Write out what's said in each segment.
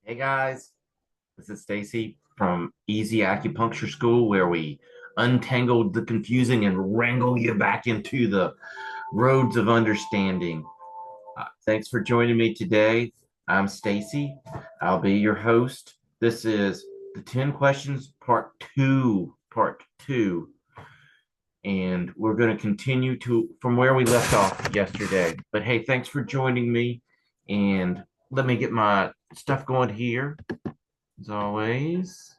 Hey guys, this is Stacy from Easy Acupuncture School, where we untangle the confusing and wrangle you back into the roads of understanding. Thanks for joining me today. I'm Stacy. I'll be your host. This is the 10 questions part two, and we're going to continue to from where we left off yesterday. But hey, thanks for joining me, and let me get my stuff going here as always.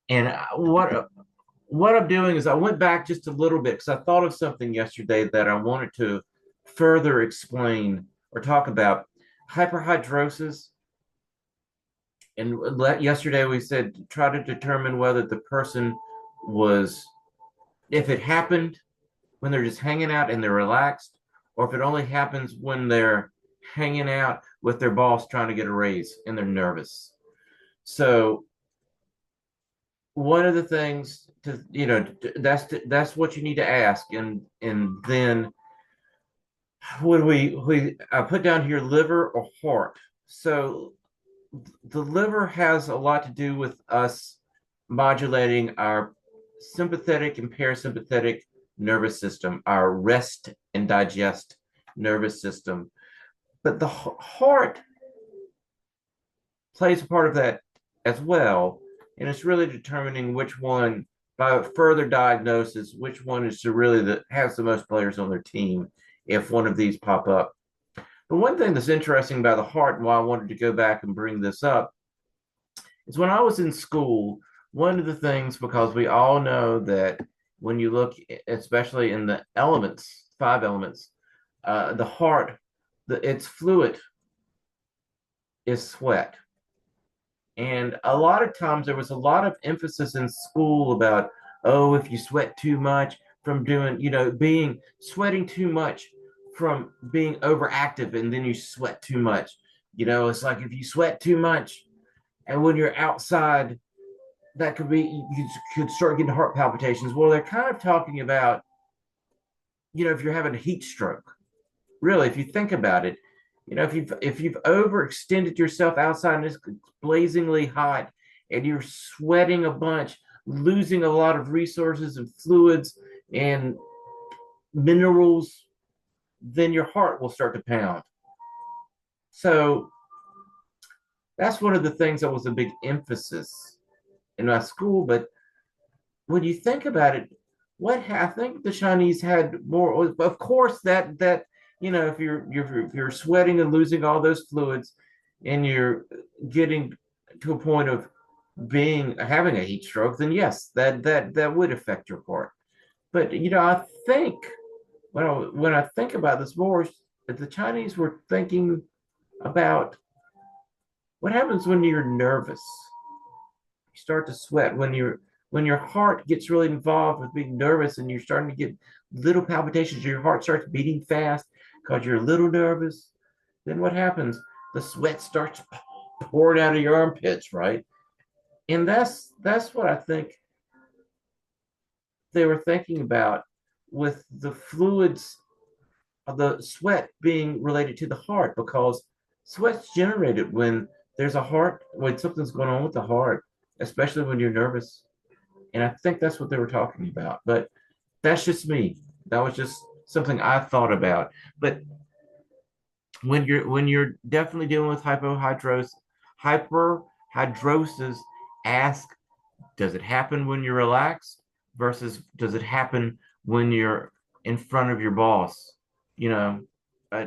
And what I'm doing is I went back just a little bit because I thought of something yesterday that I wanted to further explain or talk about hyperhidrosis. And yesterday we said try to determine whether the person was, if it happened when they're just hanging out and they're relaxed, or if it only happens when they're hanging out with their boss trying to get a raise and they're nervous. So one of the things to that's what you need to ask, and then when we I put down here liver or heart. So the liver has a lot to do with us modulating our sympathetic and parasympathetic nervous system, our rest and digest nervous system. But the heart plays a part of that as well. And it's really determining which one, by further diagnosis, which one is to really that has the most players on their team if one of these pop up. But one thing that's interesting about the heart and why I wanted to go back and bring this up is when I was in school, one of the things, because we all know that when you look, especially in the elements, five elements, the heart, its fluid is sweat. And a lot of times there was a lot of emphasis in school about, oh, if you sweat too much from doing, being sweating too much from being overactive and then you sweat too much. It's like if you sweat too much and when you're outside, that could be, you could start getting heart palpitations. Well, they're kind of talking about, if you're having a heat stroke, really, if you think about it, if you've overextended yourself outside and it's blazingly hot and you're sweating a bunch, losing a lot of resources and fluids and minerals, then your heart will start to pound. So that's one of the things that was a big emphasis in my school. But when you think about it, I think the Chinese had more. Of course, that if you're sweating and losing all those fluids, and you're getting to a point of being having a heat stroke, then yes, that would affect your heart. But I think when I think about this more, that the Chinese were thinking about what happens when you're nervous. You start to sweat when your heart gets really involved with being nervous and you're starting to get little palpitations, your heart starts beating fast because you're a little nervous. Then what happens? The sweat starts pouring out of your armpits, right? And that's what I think they were thinking about with the fluids of the sweat being related to the heart, because sweat's generated when when something's going on with the heart, especially when you're nervous. And I think that's what they were talking about. But that's just me. That was just something I thought about. But when you're definitely dealing with hyperhidrosis, ask, does it happen when you're relaxed versus does it happen when you're in front of your boss? You know, are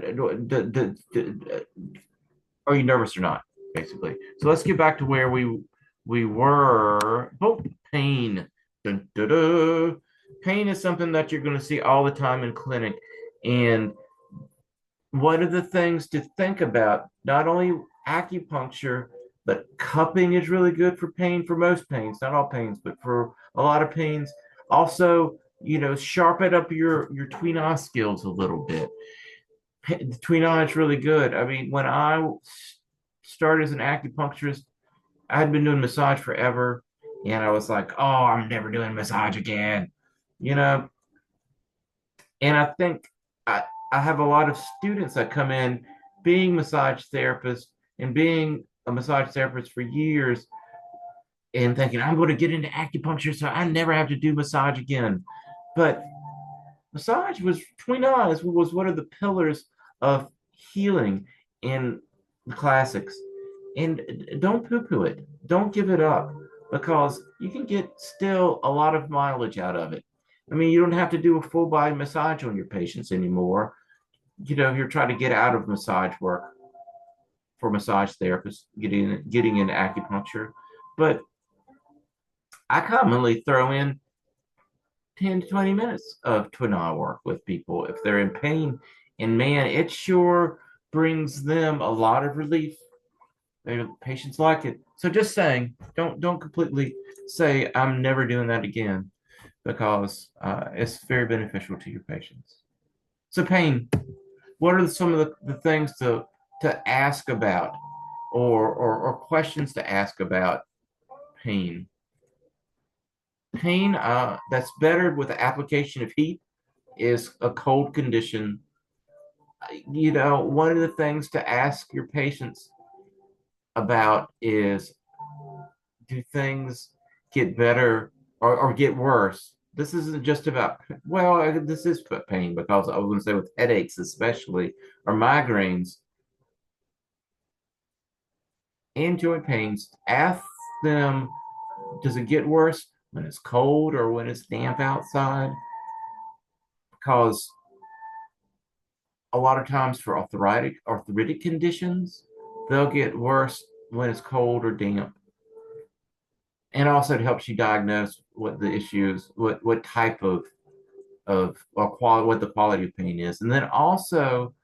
you nervous or not? Basically. So let's get back to where we were. Oh, pain. Dun, dun, dun. Pain is something that you're going to see all the time in clinic, and one of the things to think about, not only acupuncture, but cupping is really good for pain, for most pains, not all pains, but for a lot of pains. Also, sharpen up your tween eye skills a little bit. The tween eye is really good. I mean, when I started as an acupuncturist, I had been doing massage forever, And I was like, oh, I'm never doing massage again, you know. And I think I have a lot of students that come in being massage therapists and being a massage therapist for years and thinking, I'm going to get into acupuncture so I never have to do massage again. But massage was, between us, was one of the pillars of healing in the classics. And don't poo-poo it. Don't give it up because you can get still a lot of mileage out of it. I mean, you don't have to do a full body massage on your patients anymore. You're trying to get out of massage work for massage therapists, getting into acupuncture. But I commonly throw in 10 to 20 minutes of twin eye work with people if they're in pain. And man, it sure brings them a lot of relief. Their patients like it. So just saying, don't completely say I'm never doing that again because it's very beneficial to your patients. So pain, what are some of the things to ask about or questions to ask about pain? Pain that's bettered with the application of heat is a cold condition. One of the things to ask your patients about is, do things get better or get worse? This isn't just about, well, this is pain because I was going to say with headaches, especially, or migraines and joint pains. Ask them, does it get worse when it's cold or when it's damp outside? Because a lot of times for arthritic conditions, they'll get worse when it's cold or damp. And also it helps you diagnose what the issues, what type or quality, what the quality of pain is. And then also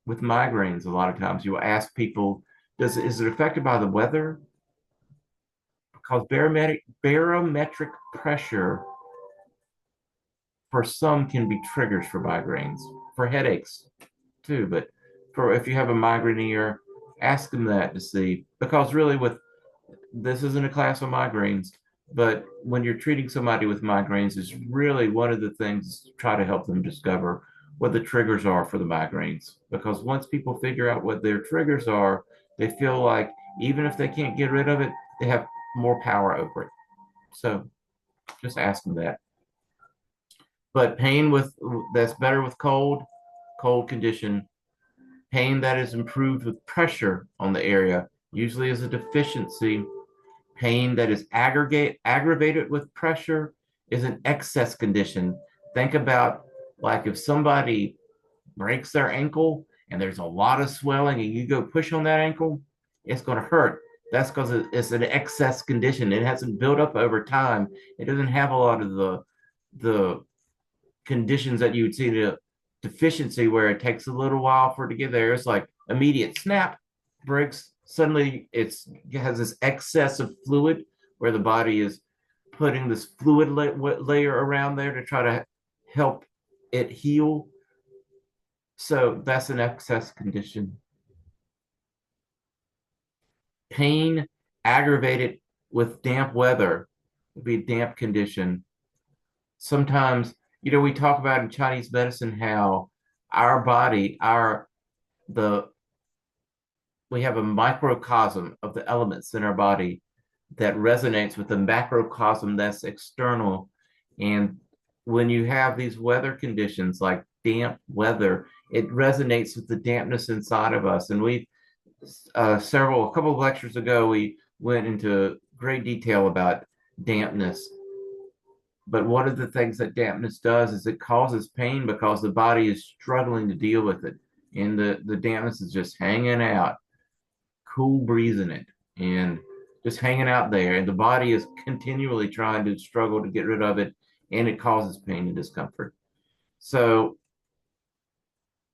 with migraines, a lot of times you will ask people, is it affected by the weather? Because barometric pressure for some can be triggers for migraines, for headaches too. But for if you have a migraine, ask them that to see. Because really, with this isn't a class of migraines, but when you're treating somebody with migraines, is really one of the things to try to help them discover what the triggers are for the migraines. Because once people figure out what their triggers are, they feel like even if they can't get rid of it, they have more power over it. So just ask them that. But pain with that's better with cold condition. Pain that is improved with pressure on the area usually is a deficiency. Pain that is aggravated with pressure is an excess condition. Think about like if somebody breaks their ankle and there's a lot of swelling and you go push on that ankle, it's going to hurt. That's because it's an excess condition. It hasn't built up over time. It doesn't have a lot of the conditions that you would see the deficiency where it takes a little while for it to get there. It's like immediate snap, breaks. Suddenly it has this excess of fluid where the body is putting this fluid layer around there to try to help it heal. So that's an excess condition. Pain aggravated with damp weather would be a damp condition. Sometimes, we talk about in Chinese medicine how our body, the we have a microcosm of the elements in our body that resonates with the macrocosm that's external. And when you have these weather conditions like damp weather, it resonates with the dampness inside of us. And a couple of lectures ago, we went into great detail about dampness. But one of the things that dampness does is it causes pain because the body is struggling to deal with it. And the dampness is just hanging out, cool breezing it, and just hanging out there. And the body is continually trying to struggle to get rid of it, and it causes pain and discomfort. So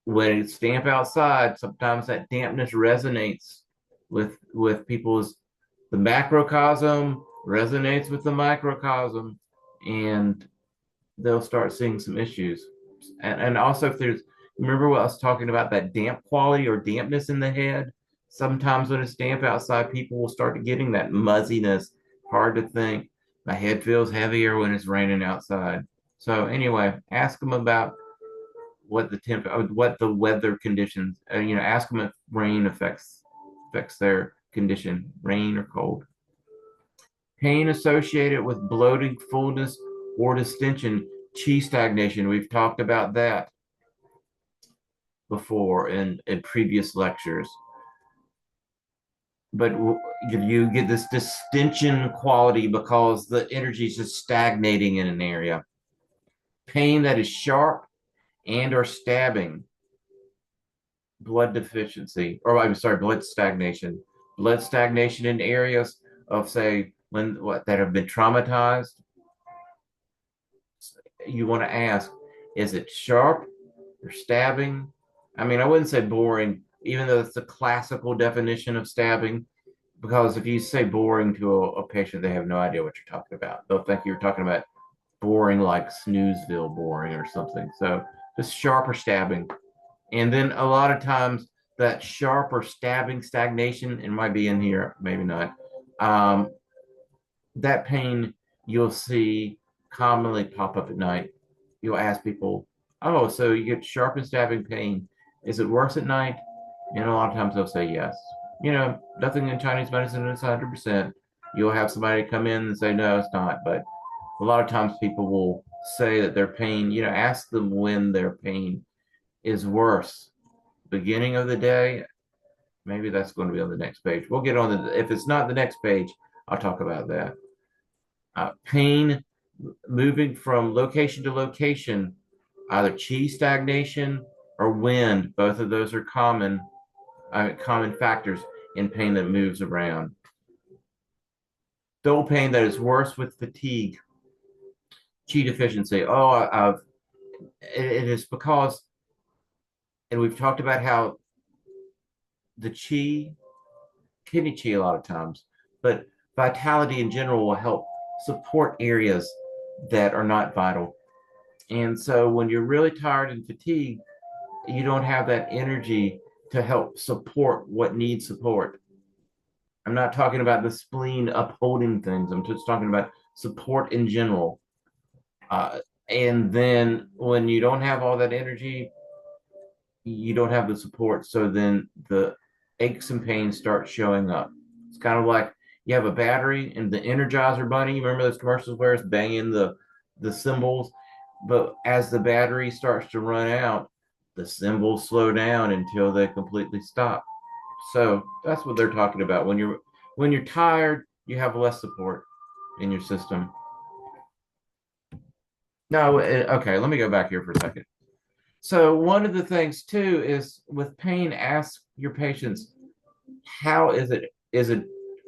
when it's damp outside, sometimes that dampness resonates with people's the macrocosm resonates with the microcosm, and they'll start seeing some issues. And also, if there's, remember what I was talking about, that damp quality or dampness in the head? Sometimes when it's damp outside, people will start getting that muzziness hard to think. My head feels heavier when it's raining outside. So anyway, ask them about what the weather conditions. Ask them if rain affects their condition, rain or cold. Pain associated with bloating, fullness, or distension, chi stagnation. We've talked about that before in previous lectures. But you get this distension quality because the energy is just stagnating in an area. Pain that is sharp and or stabbing, blood deficiency, or I'm sorry, blood stagnation. Blood stagnation in areas of, say, that have been traumatized. You want to ask, is it sharp or stabbing? I mean, I wouldn't say boring, even though it's the classical definition of stabbing, because if you say boring to a patient, they have no idea what you're talking about. They'll think you're talking about boring like Snoozeville boring or something. So just sharp or stabbing. And then a lot of times that sharp or stabbing stagnation, it might be in here, maybe not. That pain you'll see commonly pop up at night. You'll ask people, oh, so you get sharp and stabbing pain. Is it worse at night? And a lot of times they'll say yes. Nothing in Chinese medicine is 100%. You'll have somebody come in and say, no, it's not. But a lot of times people will say that their pain, ask them when their pain is worse. Beginning of the day, maybe that's going to be on the next page. We'll get on if it's not the next page, I'll talk about that. Pain moving from location to location, either chi stagnation or wind. Both of those are common factors in pain that moves around. Dull pain that is worse with fatigue, chi deficiency. Oh, it is because, and we've talked about how the chi, kidney chi a lot of times, but vitality in general will help support areas that are not vital. And so when you're really tired and fatigued, you don't have that energy to help support what needs support. I'm not talking about the spleen upholding things. I'm just talking about support in general. And then when you don't have all that energy, you don't have the support. So then the aches and pains start showing up. It's kind of like you have a battery and the Energizer Bunny. You remember those commercials where it's banging the cymbals? But as the battery starts to run out, the cymbals slow down until they completely stop. So that's what they're talking about. When you're tired, you have less support in your system. No, okay, let me go back here for a second. So one of the things too is with pain, ask your patients, how is it?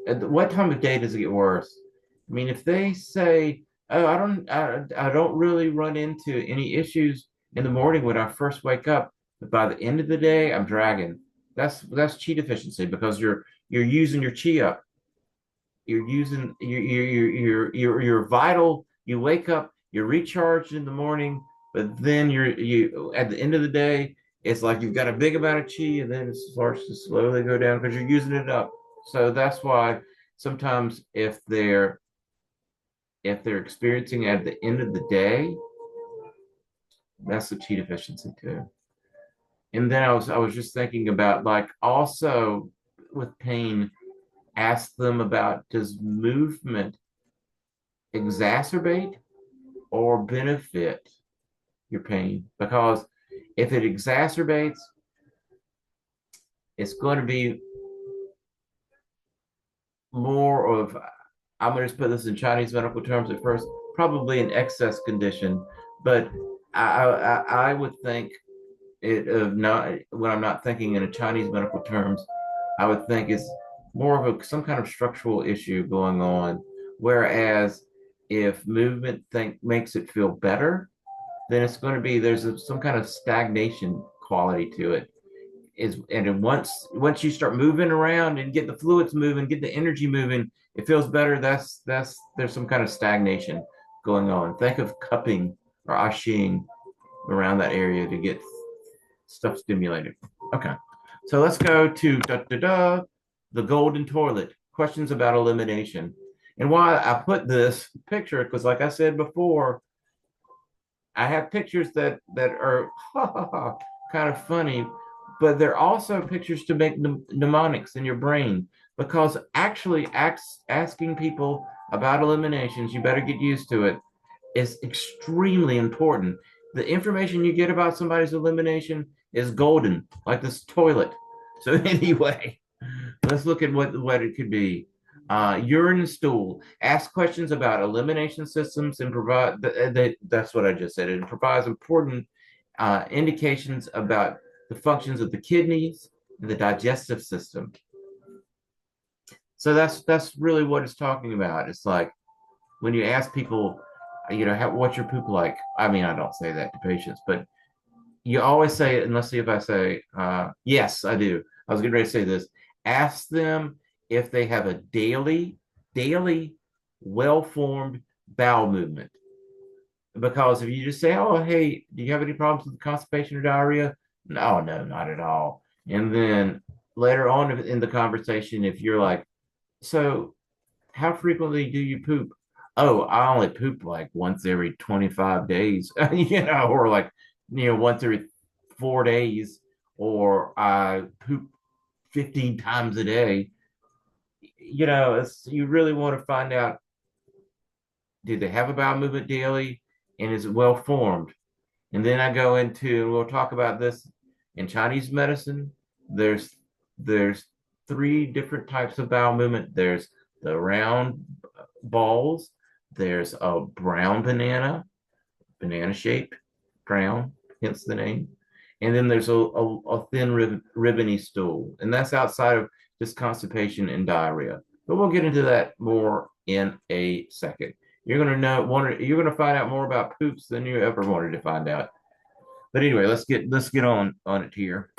At what time of day does it get worse? I mean, if they say, oh, I don't really run into any issues in the morning when I first wake up, but by the end of the day, I'm dragging. That's chi deficiency because you're using your chi up. You're using you're vital. You wake up, you're recharged in the morning, but then you at the end of the day, it's like you've got a big amount of chi, and then it starts to slowly go down because you're using it up. So that's why sometimes if they're experiencing at the end of the day, that's a chi deficiency too. And then I was just thinking about, like, also with pain, ask them about, does movement exacerbate or benefit your pain? Because if it exacerbates, it's going to be more of, I'm going to just put this in Chinese medical terms at first, probably an excess condition. But I would think it of not, when I'm not thinking in a Chinese medical terms, I would think it's more of some kind of structural issue going on. Whereas if movement makes it feel better, then it's going to be some kind of stagnation quality to it. And once you start moving around and get the fluids moving, get the energy moving, it feels better. That's there's some kind of stagnation going on. Think of cupping or ashing around that area to get stuff stimulated. Okay, so let's go to the golden toilet. Questions about elimination. And why I put this picture, because like I said before, I have pictures that are kind of funny, but they're also pictures to make mnemonics in your brain because actually asking people about eliminations, you better get used to it, is extremely important. The information you get about somebody's elimination is golden, like this toilet. So anyway, let's look at what it could be. Urine and stool. Ask questions about elimination systems and provide that's what I just said. It provides important indications about the functions of the kidneys and the digestive system. So that's really what it's talking about. It's like when you ask people, what's your poop like? I mean, I don't say that to patients, but you always say it, and let's see if I say, yes, I do. I was getting ready to say this. Ask them if they have a daily, well-formed bowel movement. Because if you just say, oh, hey, do you have any problems with constipation or diarrhea? No, no, not at all. And then later on in the conversation, if you're like, so how frequently do you poop? Oh, I only poop like once every 25 days, or like, once every 4 days, or I poop 15 times a day. You really want to find out, do they have a bowel movement daily and is it well formed? And then I go into, and we'll talk about this in Chinese medicine. There's three different types of bowel movement. There's the round balls. There's a brown banana shaped, brown, hence the name. And then there's a thin ribbony stool, and that's outside of just constipation and diarrhea. But we'll get into that more in a second. You're gonna find out more about poops than you ever wanted to find out. But anyway, let's get on it here.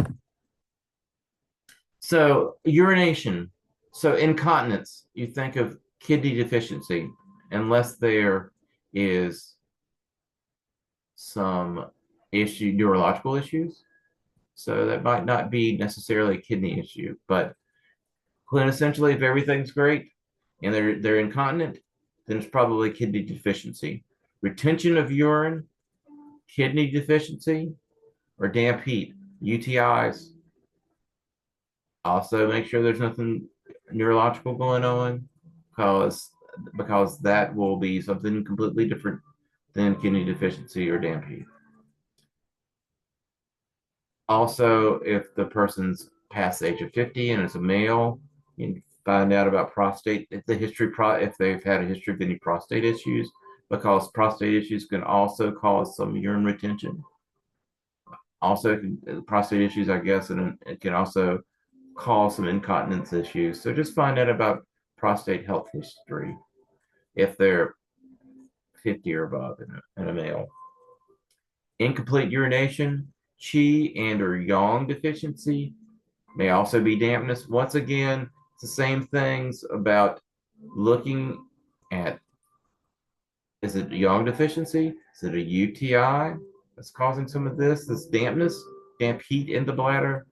So urination. So incontinence, you think of kidney deficiency, unless there is some neurological issues. So that might not be necessarily a kidney issue, but quintessentially, if everything's great and they're incontinent, then it's probably kidney deficiency. Retention of urine, kidney deficiency, or damp heat, UTIs. Also, make sure there's nothing neurological going on, because that will be something completely different than kidney deficiency or damp heat. Also, if the person's past the age of 50 and it's a male, you can find out about prostate, if they've had a history of any prostate issues, because prostate issues can also cause some urine retention. Also, prostate issues, I guess, and it can also cause some incontinence issues. So just find out about prostate health history if they're 50 or above in a male. Incomplete urination, qi and or yang deficiency may also be dampness. Once again, it's the same things about looking at, is it yang deficiency? Is it a UTI that's causing some of this dampness, damp heat in the bladder?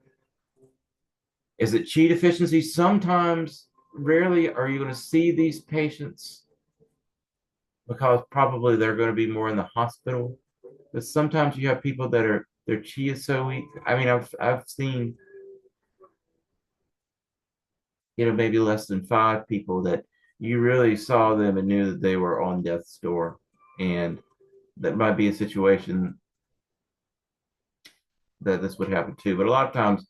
Is it qi deficiency? Sometimes, rarely are you going to see these patients because probably they're going to be more in the hospital. But sometimes you have people that their chi is so weak. I mean, I've seen, maybe less than 5 people that you really saw them and knew that they were on death's door. And that might be a situation that this would happen too. But a lot of times,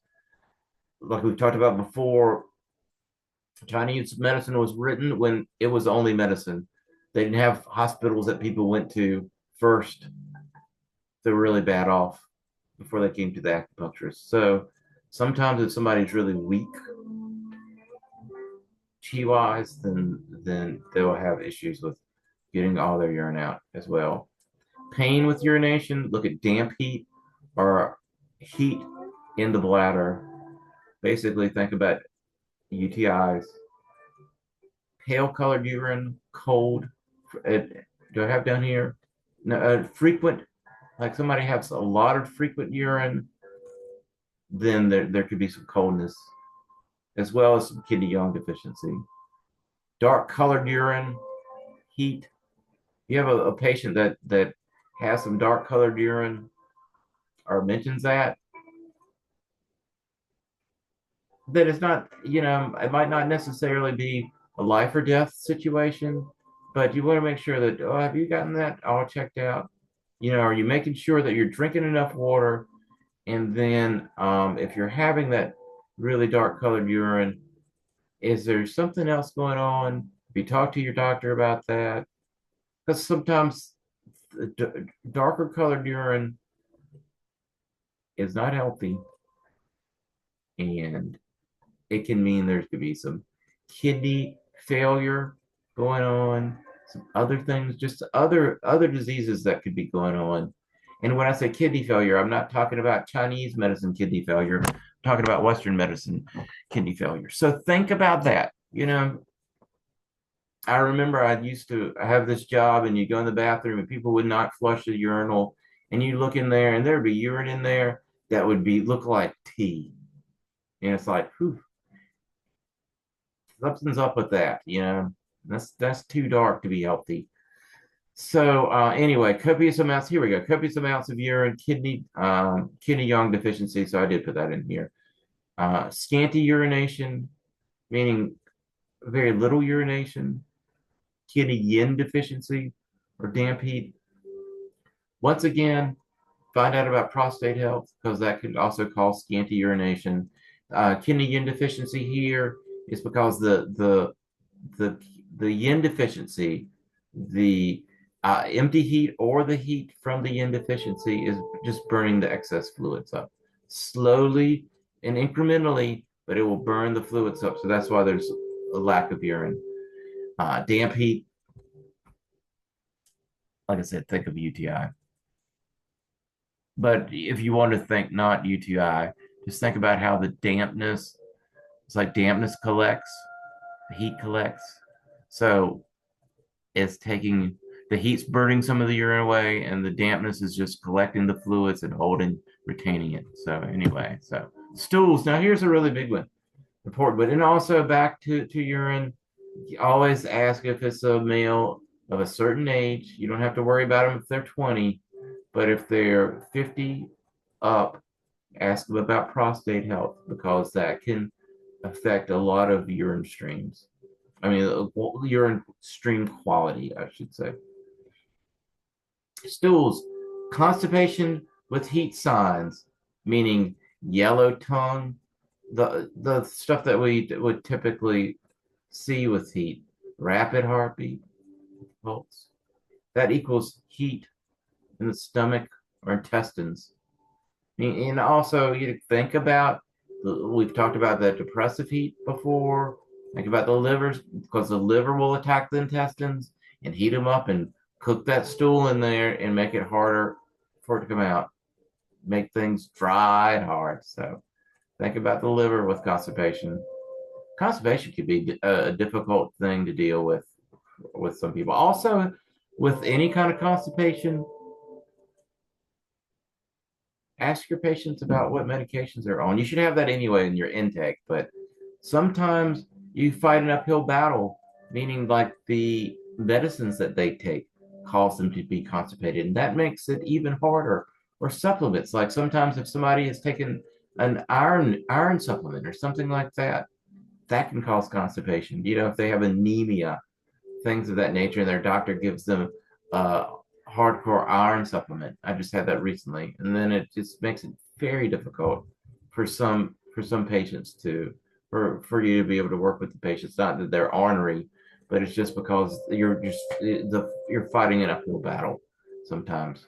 like we've talked about before, Chinese medicine was written when it was only medicine. They didn't have hospitals that people went to first. They're really bad off before they came to the acupuncturist. So sometimes if somebody's really weak chi wise, then they'll have issues with getting all their urine out as well. Pain with urination, look at damp heat or heat in the bladder. Basically, think about UTIs. Pale colored urine, cold. Do I have down here? No, frequent, like somebody has a lot of frequent urine, then there could be some coldness, as well as some kidney yang deficiency. dark colored urine, heat. You have a patient that has some dark colored urine or mentions that, that it's not, it might not necessarily be a life or death situation, but you want to make sure that, oh, have you gotten that all checked out? Are you making sure that you're drinking enough water? And then if you're having that really dark colored urine, is there something else going on? Have you talked to your doctor about that? Because sometimes darker colored urine is not healthy, and it can mean there could be some kidney failure going on, some other things, just other diseases that could be going on. And when I say kidney failure, I'm not talking about Chinese medicine kidney failure. I'm talking about Western medicine kidney failure. So think about that. I remember I used to have this job, and you go in the bathroom and people would not flush the urinal, and you look in there and there'd be urine in there that would be look like tea. And it's like, whew, something's up with that. That's too dark to be healthy. So anyway, copious amounts. Here we go. Copious amounts of urine, kidney yang deficiency. So I did put that in here. Scanty urination, meaning very little urination. Kidney yin deficiency or damp heat. Once again, find out about prostate health because that could also cause scanty urination. Kidney yin deficiency here is because the the yin deficiency, the empty heat or the heat from the yin deficiency is just burning the excess fluids up slowly and incrementally, but it will burn the fluids up. So that's why there's a lack of urine. Damp heat, like I said, think of UTI. But if you want to think not UTI, just think about how the dampness, it's like dampness collects, the heat collects. So it's taking the heat's burning some of the urine away, and the dampness is just collecting the fluids and retaining it. So anyway, so stools. Now here's a really big one, important. But then also back to urine. Always ask if it's a male of a certain age. You don't have to worry about them if they're 20, but if they're 50 up, ask them about prostate health because that can affect a lot of urine streams. I mean, urine stream quality, I should say. Stools, constipation with heat signs, meaning yellow tongue, the stuff that we would typically see with heat, rapid heartbeat, pulse. That equals heat in the stomach or intestines. And also, you think about, we've talked about the depressive heat before. Think about the livers, because the liver will attack the intestines and heat them up and cook that stool in there and make it harder for it to come out, make things dry and hard. So think about the liver with constipation. Constipation could be a difficult thing to deal with some people. Also, with any kind of constipation, ask your patients about what medications they're on. You should have that anyway in your intake, but sometimes you fight an uphill battle, meaning like the medicines that they take cause them to be constipated, and that makes it even harder. Or supplements, like sometimes if somebody has taken an iron supplement or something like that, that can cause constipation. If they have anemia, things of that nature, and their doctor gives them a hardcore iron supplement. I just had that recently, and then it just makes it very difficult for some patients to for you to be able to work with the patients. Not that they're ornery, but it's just because you're fighting an uphill battle sometimes.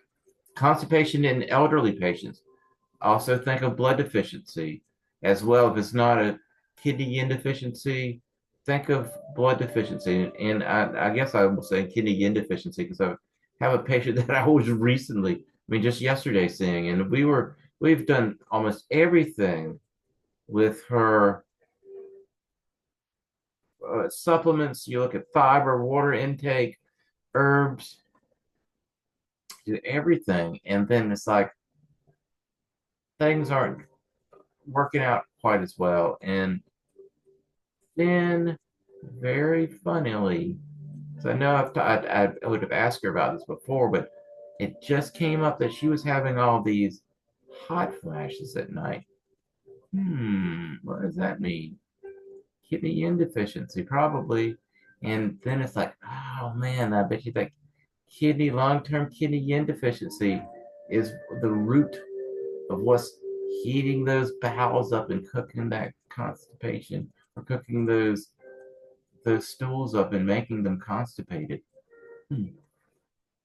Constipation in elderly patients. Also think of blood deficiency as well. If it's not a kidney yin deficiency, think of blood deficiency. And I guess I will say kidney yin deficiency because I have a patient that I was recently, I mean, just yesterday seeing, and we've done almost everything with her supplements. You look at fiber, water intake, herbs, do everything. And then it's like things aren't working out quite as well. And then very funnily, so I know I would have asked her about this before, but it just came up that she was having all these hot flashes at night. What does that mean? Kidney yin deficiency, probably. And then it's like, oh man, I bet you that long-term kidney yin deficiency is the root of what's heating those bowels up and cooking that constipation, or cooking those stools up and making them constipated. Hmm.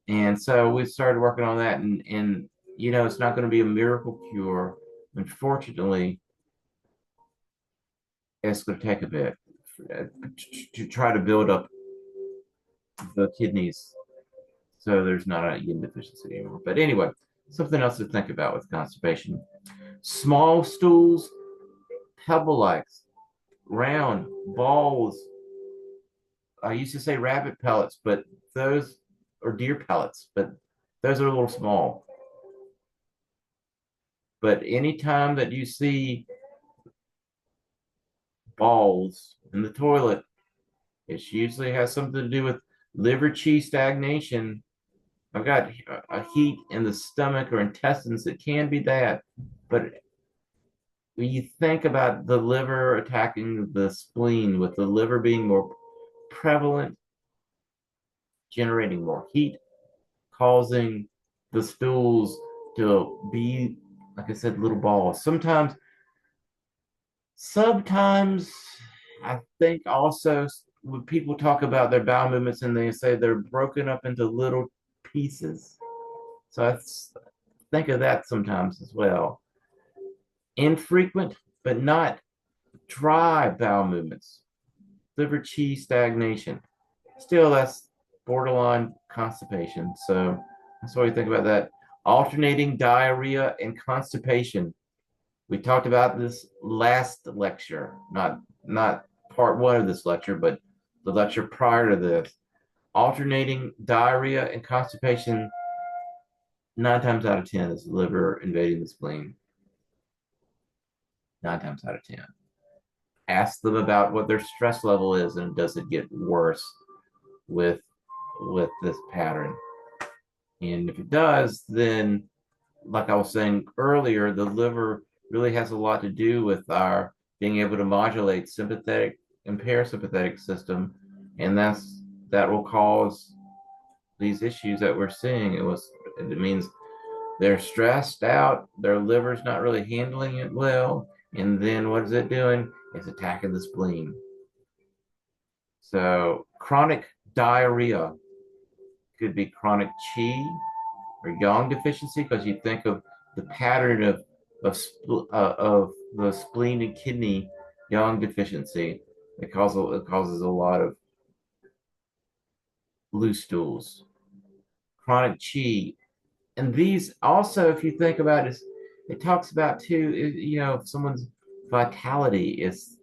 And so we started working on that, and it's not going to be a miracle cure. Unfortunately, it's going to take a bit to try to build up the kidneys so there's not a yin deficiency anymore. But anyway, something else to think about with constipation. Small stools, pebble-like, round balls. I used to say rabbit pellets, but those are deer pellets, but those are a little small. But anytime that you see balls in the toilet, it usually has something to do with liver qi stagnation. I've got a heat in the stomach or intestines. It can be that. But when you think about the liver attacking the spleen, with the liver being more prevalent, generating more heat, causing the stools to be, like I said, little balls. Sometimes I think also when people talk about their bowel movements and they say they're broken up into little pieces. So I think of that sometimes as well. Infrequent, but not dry bowel movements. Liver qi stagnation. Still, that's borderline constipation. So that's what we think about that. Alternating diarrhea and constipation. We talked about this last lecture, not part one of this lecture, but the lecture prior to this. Alternating diarrhea and constipation, 9 times out of 10 is the liver invading the spleen. 9 times out of 10. Ask them about what their stress level is, and does it get worse with this pattern? And if it does, then, like I was saying earlier, the liver really has a lot to do with our being able to modulate sympathetic and parasympathetic system, and that will cause these issues that we're seeing. It means they're stressed out, their liver's not really handling it well, and then what is it doing? It's attacking the spleen. So chronic diarrhea could be chronic qi or yang deficiency, because you think of the pattern of the spleen and kidney yang deficiency. It causes a lot of loose stools. Chronic qi, and these also, if you think about it, it talks about too. If someone's vitality is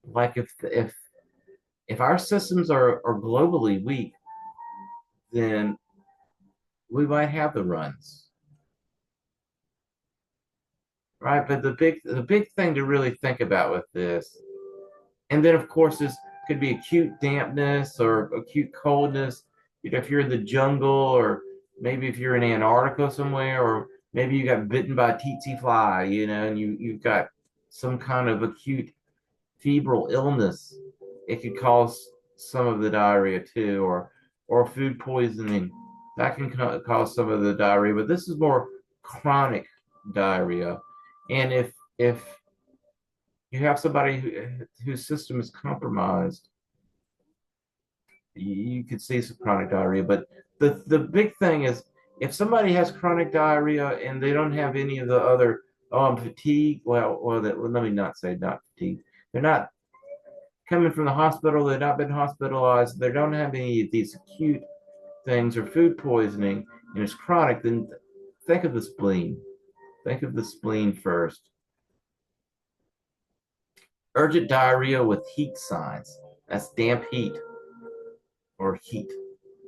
like, if our systems are globally weak, then we might have the runs, right? But the big thing to really think about with this, and then of course this could be acute dampness or acute coldness. If you're in the jungle, or maybe if you're in Antarctica somewhere, or maybe you got bitten by a tsetse fly, and you've got some kind of acute febrile illness. It could cause some of the diarrhea too, or food poisoning. That can cause some of the diarrhea, but this is more chronic diarrhea. And if you have somebody whose system is compromised, you could see some chronic diarrhea. But the big thing is, if somebody has chronic diarrhea and they don't have any of the other, oh, I'm fatigued. Let me not say not fatigued. They're not coming from the hospital. They've not been hospitalized. They don't have any of these acute things or food poisoning, and it's chronic. Then think of the spleen. Think of the spleen first. Urgent diarrhea with heat signs. That's damp heat or heat.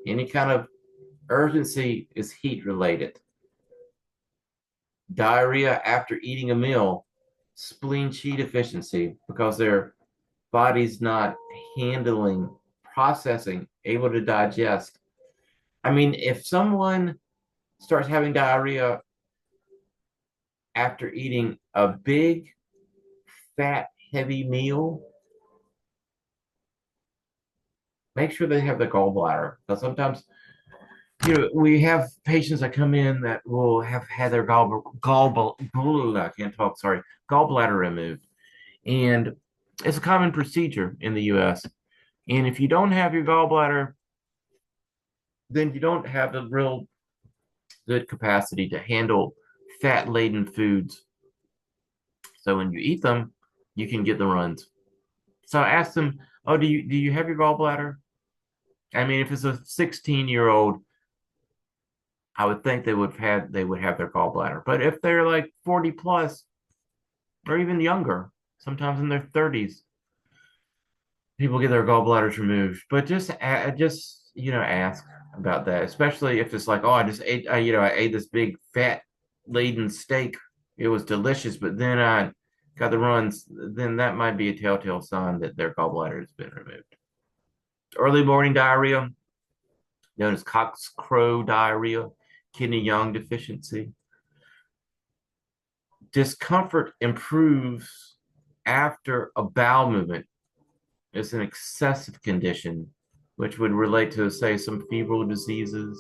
Any kind of urgency is heat related. Diarrhea after eating a meal, spleen qi deficiency, because they're body's not handling, processing, able to digest. I mean, if someone starts having diarrhea after eating a big, fat, heavy meal, make sure they have the gallbladder. Because sometimes, we have patients that come in that will have had their I can't talk, sorry, gallbladder removed. And it's a common procedure in the US. And if you don't have your gallbladder, then you don't have the real good capacity to handle fat laden foods. So when you eat them, you can get the runs. So I asked them, "Oh, do you have your gallbladder?" I mean, if it's a 16-year-old, I would think they would have their gallbladder. But if they're like 40 plus or even younger, sometimes in their 30s, people get their gallbladders removed. But just ask about that, especially if it's like, oh, I just ate I ate this big fat laden steak. It was delicious, but then I got the runs. Then that might be a telltale sign that their gallbladder has been removed. Early morning diarrhea, known as cock's crow diarrhea, kidney yang deficiency. Discomfort improves after a bowel movement. It's an excessive condition, which would relate to, say, some febrile diseases,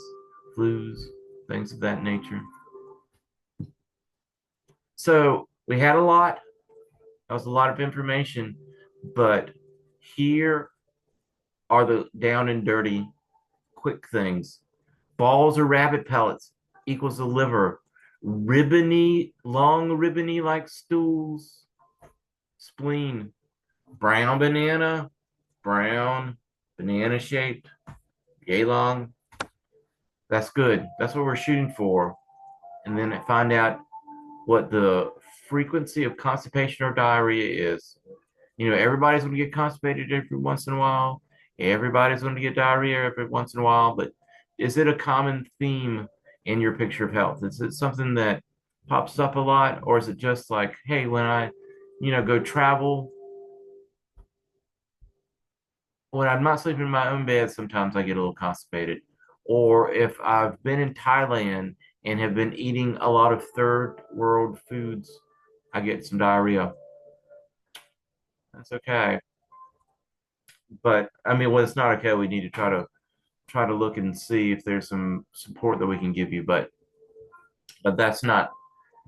flus, things of that nature. So we had a lot. That was a lot of information, but here are the down and dirty, quick things. Balls or rabbit pellets equals the liver. Ribbony, long ribbony like stools, spleen. Brown banana, brown, banana shaped, yay long. That's good. That's what we're shooting for. And then find out what the frequency of constipation or diarrhea is. Everybody's going to get constipated every once in a while. Everybody's going to get diarrhea every once in a while. But is it a common theme in your picture of health? Is it something that pops up a lot? Or is it just like, hey, when I, go travel, when I'm not sleeping in my own bed, sometimes I get a little constipated. Or if I've been in Thailand and have been eating a lot of third world foods, I get some diarrhea. That's okay. But I mean, when it's not okay, we need to try to look and see if there's some support that we can give you. But that's not,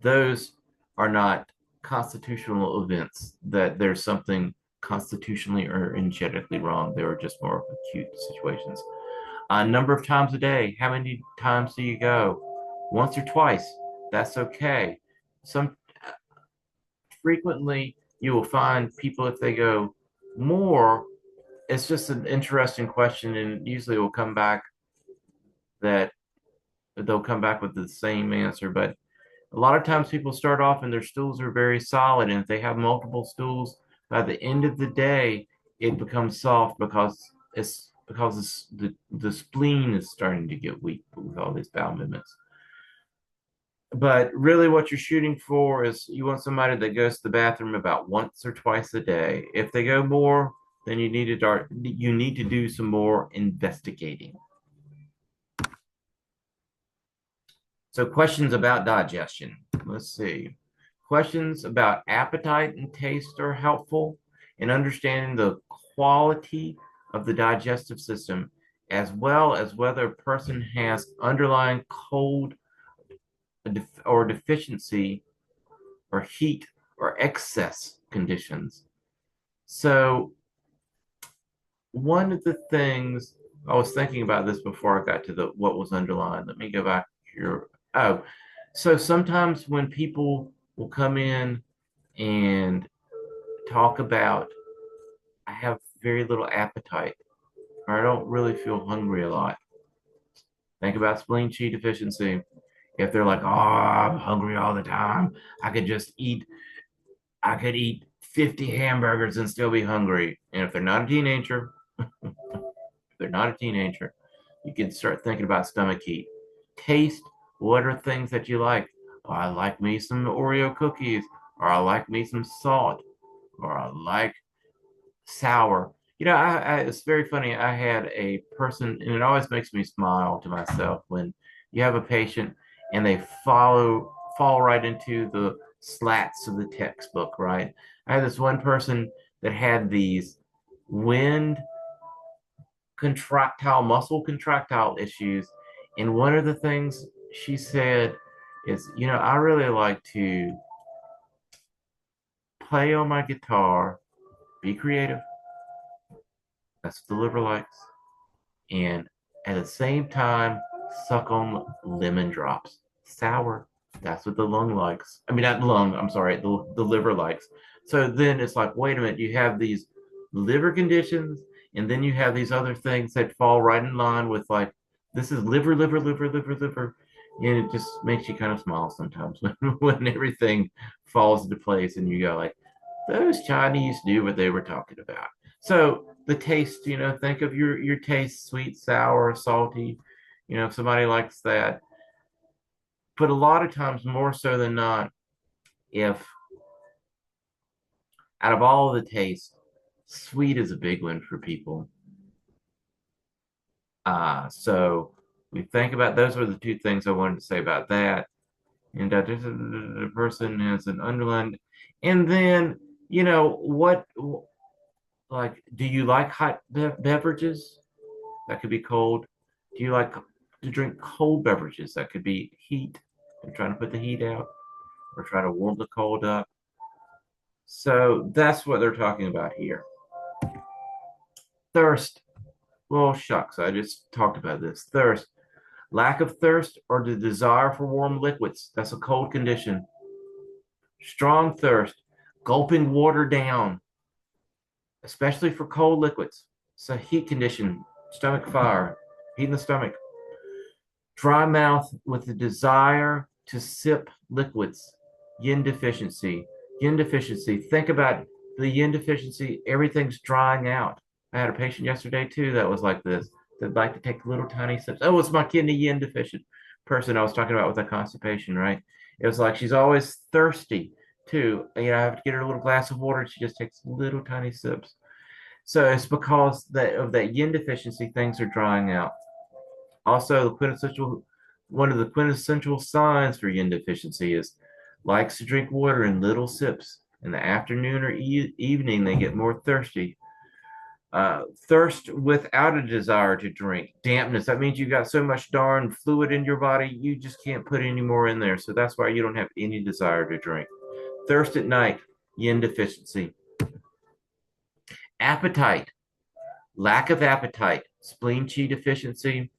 those are not constitutional events that there's something constitutionally or energetically wrong. They were just more acute situations. A number of times a day. How many times do you go? Once or twice. That's okay. Some Frequently you will find people, if they go more, it's just an interesting question, and usually it will come back that they'll come back with the same answer. But a lot of times people start off and their stools are very solid, and if they have multiple stools, by the end of the day, it becomes soft because the spleen is starting to get weak with all these bowel movements. But really, what you're shooting for is you want somebody that goes to the bathroom about once or twice a day. If they go more, then you need to do some more investigating. So questions about digestion. Let's see. Questions about appetite and taste are helpful in understanding the quality of the digestive system, as well as whether a person has underlying cold or deficiency or heat or excess conditions. So one of the things I was thinking about this before I got to the what was underlined. Let me go back here. Oh, so sometimes when people will come in and talk about, I have very little appetite, or I don't really feel hungry a lot. Think about spleen chi deficiency. If they're like, oh, I'm hungry all the time, I could just eat, I could eat 50 hamburgers and still be hungry. And if they're not a teenager, you can start thinking about stomach heat. Taste, what are things that you like? Oh, I like me some Oreo cookies, or I like me some salt, or I like sour. It's very funny. I had a person, and it always makes me smile to myself when you have a patient and they fall right into the slats of the textbook, right? I had this one person that had these wind muscle contractile issues. And one of the things she said is, I really like to play on my guitar, be creative. That's what the liver likes. And at the same time, suck on lemon drops. Sour. That's what the lung likes. I mean, not lung, I'm sorry, the liver likes. So then it's like, wait a minute, you have these liver conditions, and then you have these other things that fall right in line with like, this is liver, liver, liver, liver, liver. And it just makes you kind of smile sometimes when everything falls into place and you go like, those Chinese knew what they were talking about. So the taste, think of your taste, sweet, sour, salty. If somebody likes that, but a lot of times more so than not, if out of all the tastes, sweet is a big one for people. So we think about those were the two things I wanted to say about that. And the person has an underlying, and then what like do you like hot beverages? That could be cold. Do you like to drink cold beverages? That could be heat. They're trying to put the heat out or trying to warm the cold up. So that's what they're talking about here. Thirst. Well, shucks, I just talked about this. Thirst. Lack of thirst or the desire for warm liquids. That's a cold condition. Strong thirst. Gulping water down, especially for cold liquids. It's a heat condition. Stomach fire. Heat in the stomach. Dry mouth with the desire to sip liquids. Yin deficiency. Yin deficiency. Think about the yin deficiency. Everything's drying out. I had a patient yesterday too that was like this. That like to take little tiny sips. Oh, it's my kidney yin deficient person I was talking about with the constipation, right? It was like she's always thirsty too. I have to get her a little glass of water and she just takes little tiny sips. So it's because of that yin deficiency, things are drying out. Also, one of the quintessential signs for yin deficiency is likes to drink water in little sips. In the afternoon or evening, they get more thirsty. Thirst without a desire to drink. Dampness. That means you got so much darn fluid in your body, you just can't put any more in there. So that's why you don't have any desire to drink. Thirst at night. Yin deficiency. Appetite. Lack of appetite. Spleen chi deficiency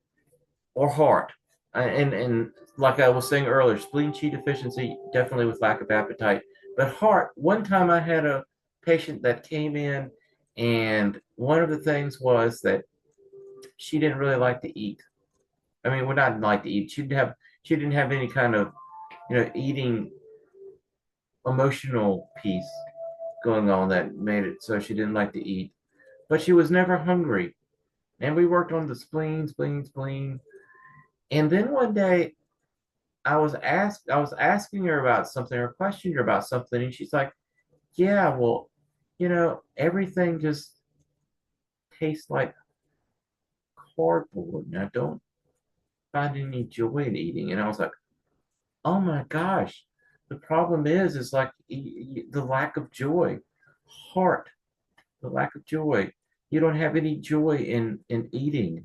or heart. And like I was saying earlier, spleen chi deficiency, definitely with lack of appetite. But heart, one time I had a patient that came in, and one of the things was that she didn't really like to eat. I mean, well, not like to eat. She didn't have any kind of, eating emotional piece going on that made it so she didn't like to eat. But she was never hungry. And we worked on the spleen, spleen, spleen. And then one day I was asking her about something or questioning her about something, and she's like, yeah, well, everything just tastes like cardboard, and I don't find any joy in eating. And I was like, oh my gosh, the problem is like the lack of joy, heart, the lack of joy. You don't have any joy in eating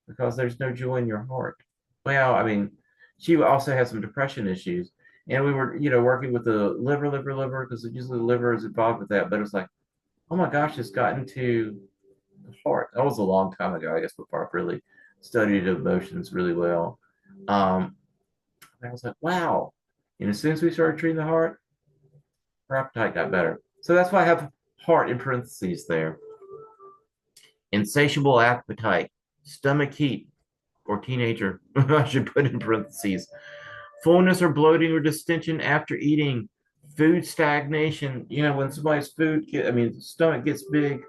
because there's no joy in your heart. Well, I mean, she also has some depression issues. And we were, working with the liver, because usually the liver is involved with that. But it's like, oh my gosh, it's gotten to the heart. That was a long time ago, I guess, before I really studied emotions really well. Um, and I was like, wow. And as soon as we started treating the heart, her appetite got better. So that's why I have heart in parentheses there. Insatiable appetite, stomach heat, or teenager, I should put in parentheses. Fullness or bloating or distension after eating. Food stagnation. When somebody's stomach gets big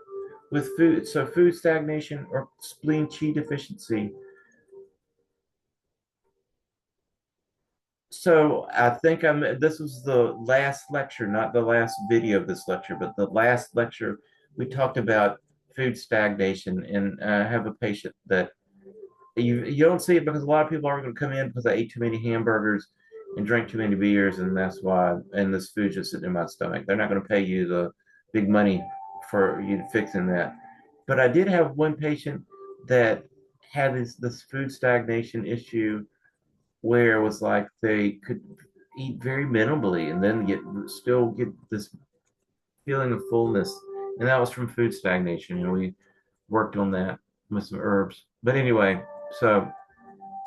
with food. So food stagnation or spleen chi deficiency. So I think this was the last lecture, not the last video of this lecture, but the last lecture we talked about food stagnation, and I have a patient that you don't see it because a lot of people are going to come in because I ate too many hamburgers and drank too many beers, and that's why. And this food just sitting in my stomach. They're not going to pay you the big money for you fixing that. But I did have one patient that had this food stagnation issue where it was like they could eat very minimally and then still get this feeling of fullness, and that was from food stagnation. We worked on that with some herbs. But anyway, so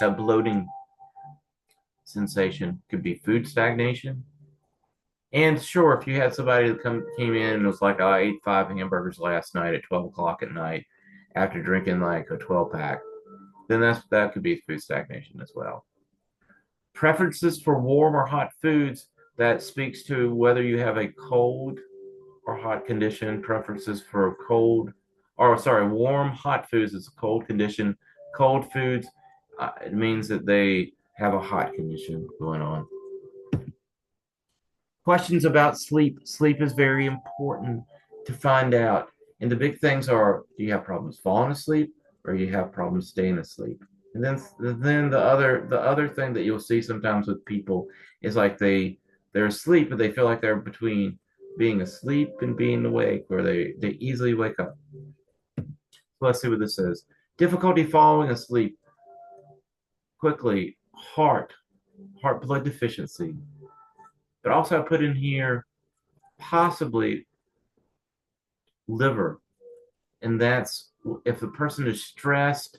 that bloating sensation could be food stagnation. And sure, if you had somebody that came in and was like, I ate 5 hamburgers last night at 12 o'clock at night after drinking like a 12 pack, then that could be food stagnation as well. Preferences for warm or hot foods, that speaks to whether you have a cold or hot condition. Preferences for cold, or sorry, warm, hot foods is a cold condition. Cold foods, it means that they have a hot condition going on. Questions about sleep. Sleep is very important to find out. And the big things are, do you have problems falling asleep or you have problems staying asleep? And then the other thing that you'll see sometimes with people is like they're asleep, but they feel like they're between being asleep and being awake, or they easily wake up. So let's see what this says. Difficulty falling asleep quickly, heart blood deficiency. But also I put in here possibly liver. And that's if the person is stressed,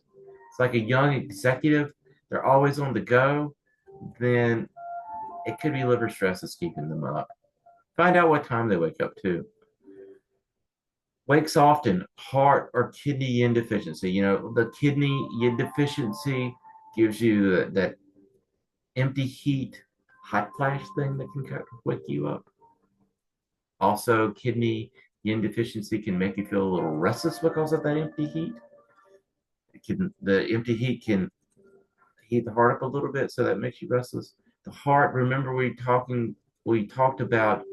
it's like a young executive, they're always on the go, then it could be liver stress that's keeping them up. Find out what time they wake up too. Wakes often, heart or kidney yin deficiency. The kidney yin deficiency gives you that empty heat, hot flash thing that can kind of wake you up. Also, kidney yin deficiency can make you feel a little restless because of that empty heat. The empty heat can heat the heart up a little bit, so that makes you restless. The heart, remember we talked about,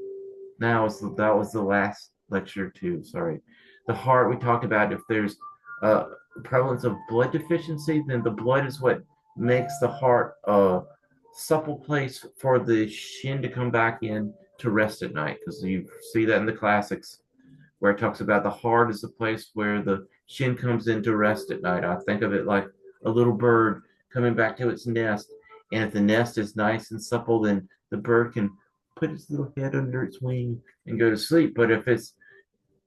that was the last lecture too. Sorry, the heart, we talked about if there's a prevalence of blood deficiency, then the blood is what makes the heart a supple place for the shin to come back in to rest at night, because you see that in the classics where it talks about the heart is the place where the shin comes in to rest at night. I think of it like a little bird coming back to its nest. And if the nest is nice and supple, then the bird can put its little head under its wing and go to sleep. But if it's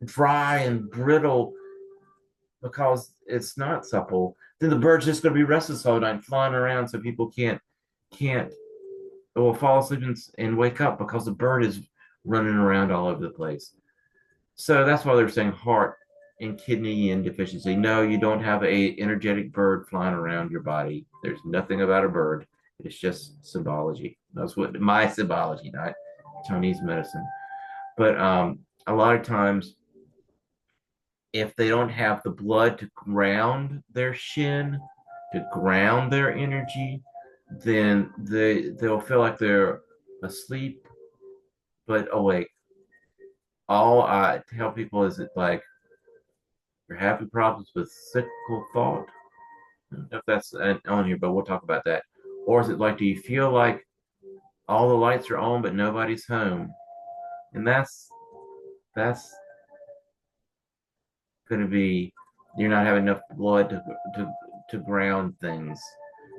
dry and brittle because it's not supple, then the bird's just going to be restless all night, flying around, so people can't will fall asleep and wake up because the bird is running around all over the place. So that's why they're saying heart and kidney yin deficiency. No, you don't have a energetic bird flying around your body. There's nothing about a bird. It's just symbology. That's what my symbology, not Chinese medicine. But a lot of times, if they don't have the blood to ground their shin, to ground their energy, then they'll feel like they're asleep but awake. All I tell people is that, like, you're having problems with cyclical thought. I don't know if that's on here, but we'll talk about that. Or is it like, do you feel like all the lights are on but nobody's home? And that's going to be, you're not having enough blood to ground things.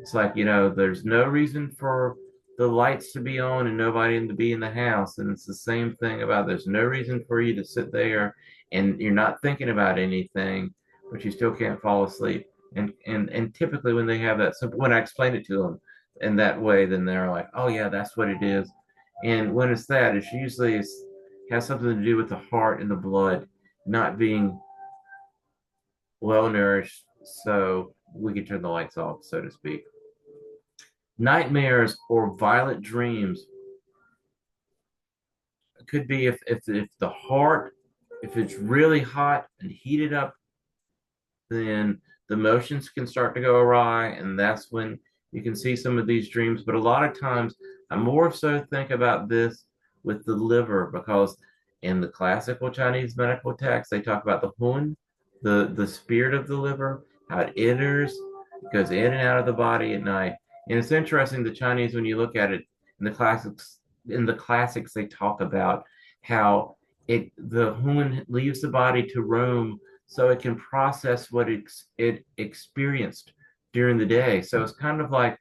It's like, there's no reason for the lights to be on and nobody to be in the house. And it's the same thing about, there's no reason for you to sit there and you're not thinking about anything, but you still can't fall asleep. And typically when they have that, when I explain it to them in that way, then they're like, oh yeah, that's what it is. And when it's that, it's usually has something to do with the heart and the blood not being well nourished, so we can turn the lights off, so to speak. Nightmares or violent dreams. It could be if the heart, if it's really hot and heated up, then the motions can start to go awry, and that's when you can see some of these dreams. But a lot of times, I more so think about this with the liver, because In the classical Chinese medical text, they talk about the hun, the spirit of the liver, how it enters, it goes in and out of the body at night. And it's interesting, the Chinese, when you look at it in the classics, they talk about how the hun leaves the body to roam so it can process what it experienced during the day. So it's kind of like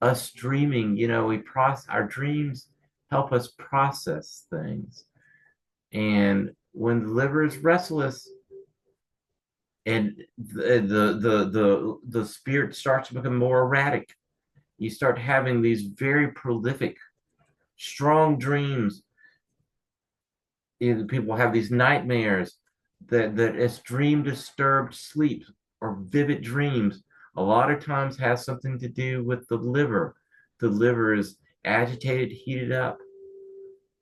us dreaming, we process our dreams help us process things. And when the liver is restless and the spirit starts to become more erratic, you start having these very prolific, strong dreams. People have these nightmares that it's dream disturbed sleep or vivid dreams. A lot of times has something to do with the liver. The liver is agitated, heated up.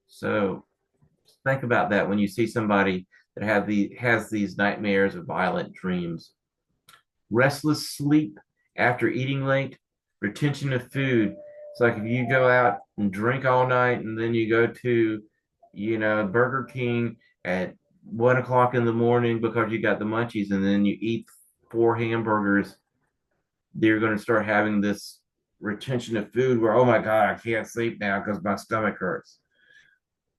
So think about that when you see somebody that has these nightmares or violent dreams. Restless sleep after eating late, retention of food. It's like if you go out and drink all night and then you go to, Burger King at 1 o'clock in the morning because you got the munchies, and then you eat 4 hamburgers, you're going to start having this retention of food where, oh my God, I can't sleep now because my stomach hurts.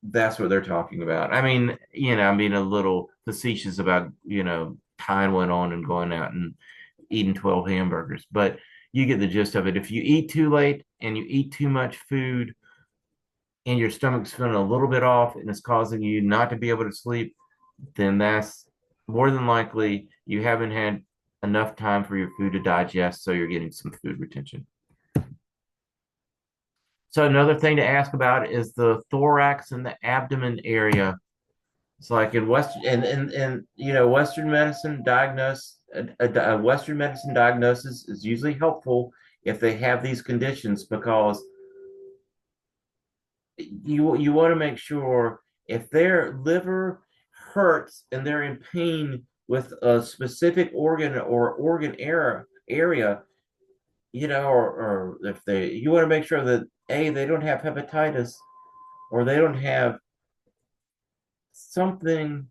That's what they're talking about. I mean, I'm being a little facetious about, time went on and going out and eating 12 hamburgers, but you get the gist of it. If you eat too late and you eat too much food and your stomach's feeling a little bit off and it's causing you not to be able to sleep, then that's more than likely you haven't had enough time for your food to digest, so you're getting some food retention. So another thing to ask about is the thorax and the abdomen area. It's like in Western and Western medicine a Western medicine diagnosis is usually helpful if they have these conditions, because you want to make sure if their liver hurts and they're in pain with a specific organ or organ area, or if you want to make sure that they don't have hepatitis, or they don't have something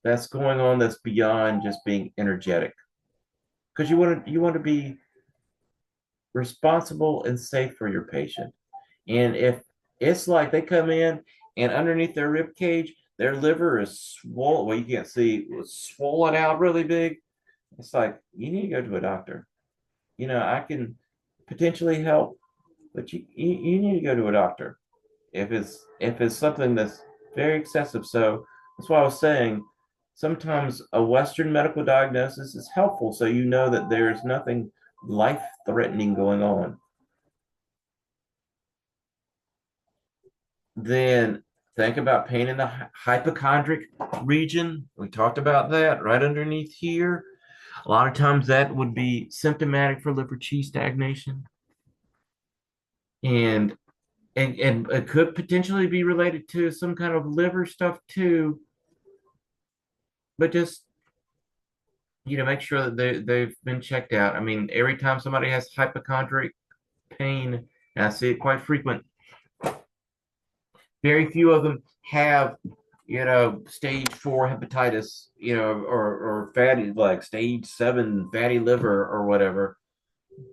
that's going on that's beyond just being energetic, because you want to be responsible and safe for your patient. And if it's like they come in and underneath their rib cage their liver is swollen, well, you can't see, it was swollen out really big, it's like you need to go to a doctor. I can potentially help, but you need to go to a doctor if it's something that's very excessive. So that's why I was saying sometimes a Western medical diagnosis is helpful, so you know that there's nothing life threatening going on. Then think about pain in the hypochondric region. We talked about that right underneath here. A lot of times that would be symptomatic for liver qi stagnation. And and it could potentially be related to some kind of liver stuff too, but just make sure that they've been checked out. I mean, every time somebody has hypochondriac pain, and I see it quite frequent, very few of them have stage 4 hepatitis, or fatty, like stage 7 fatty liver or whatever.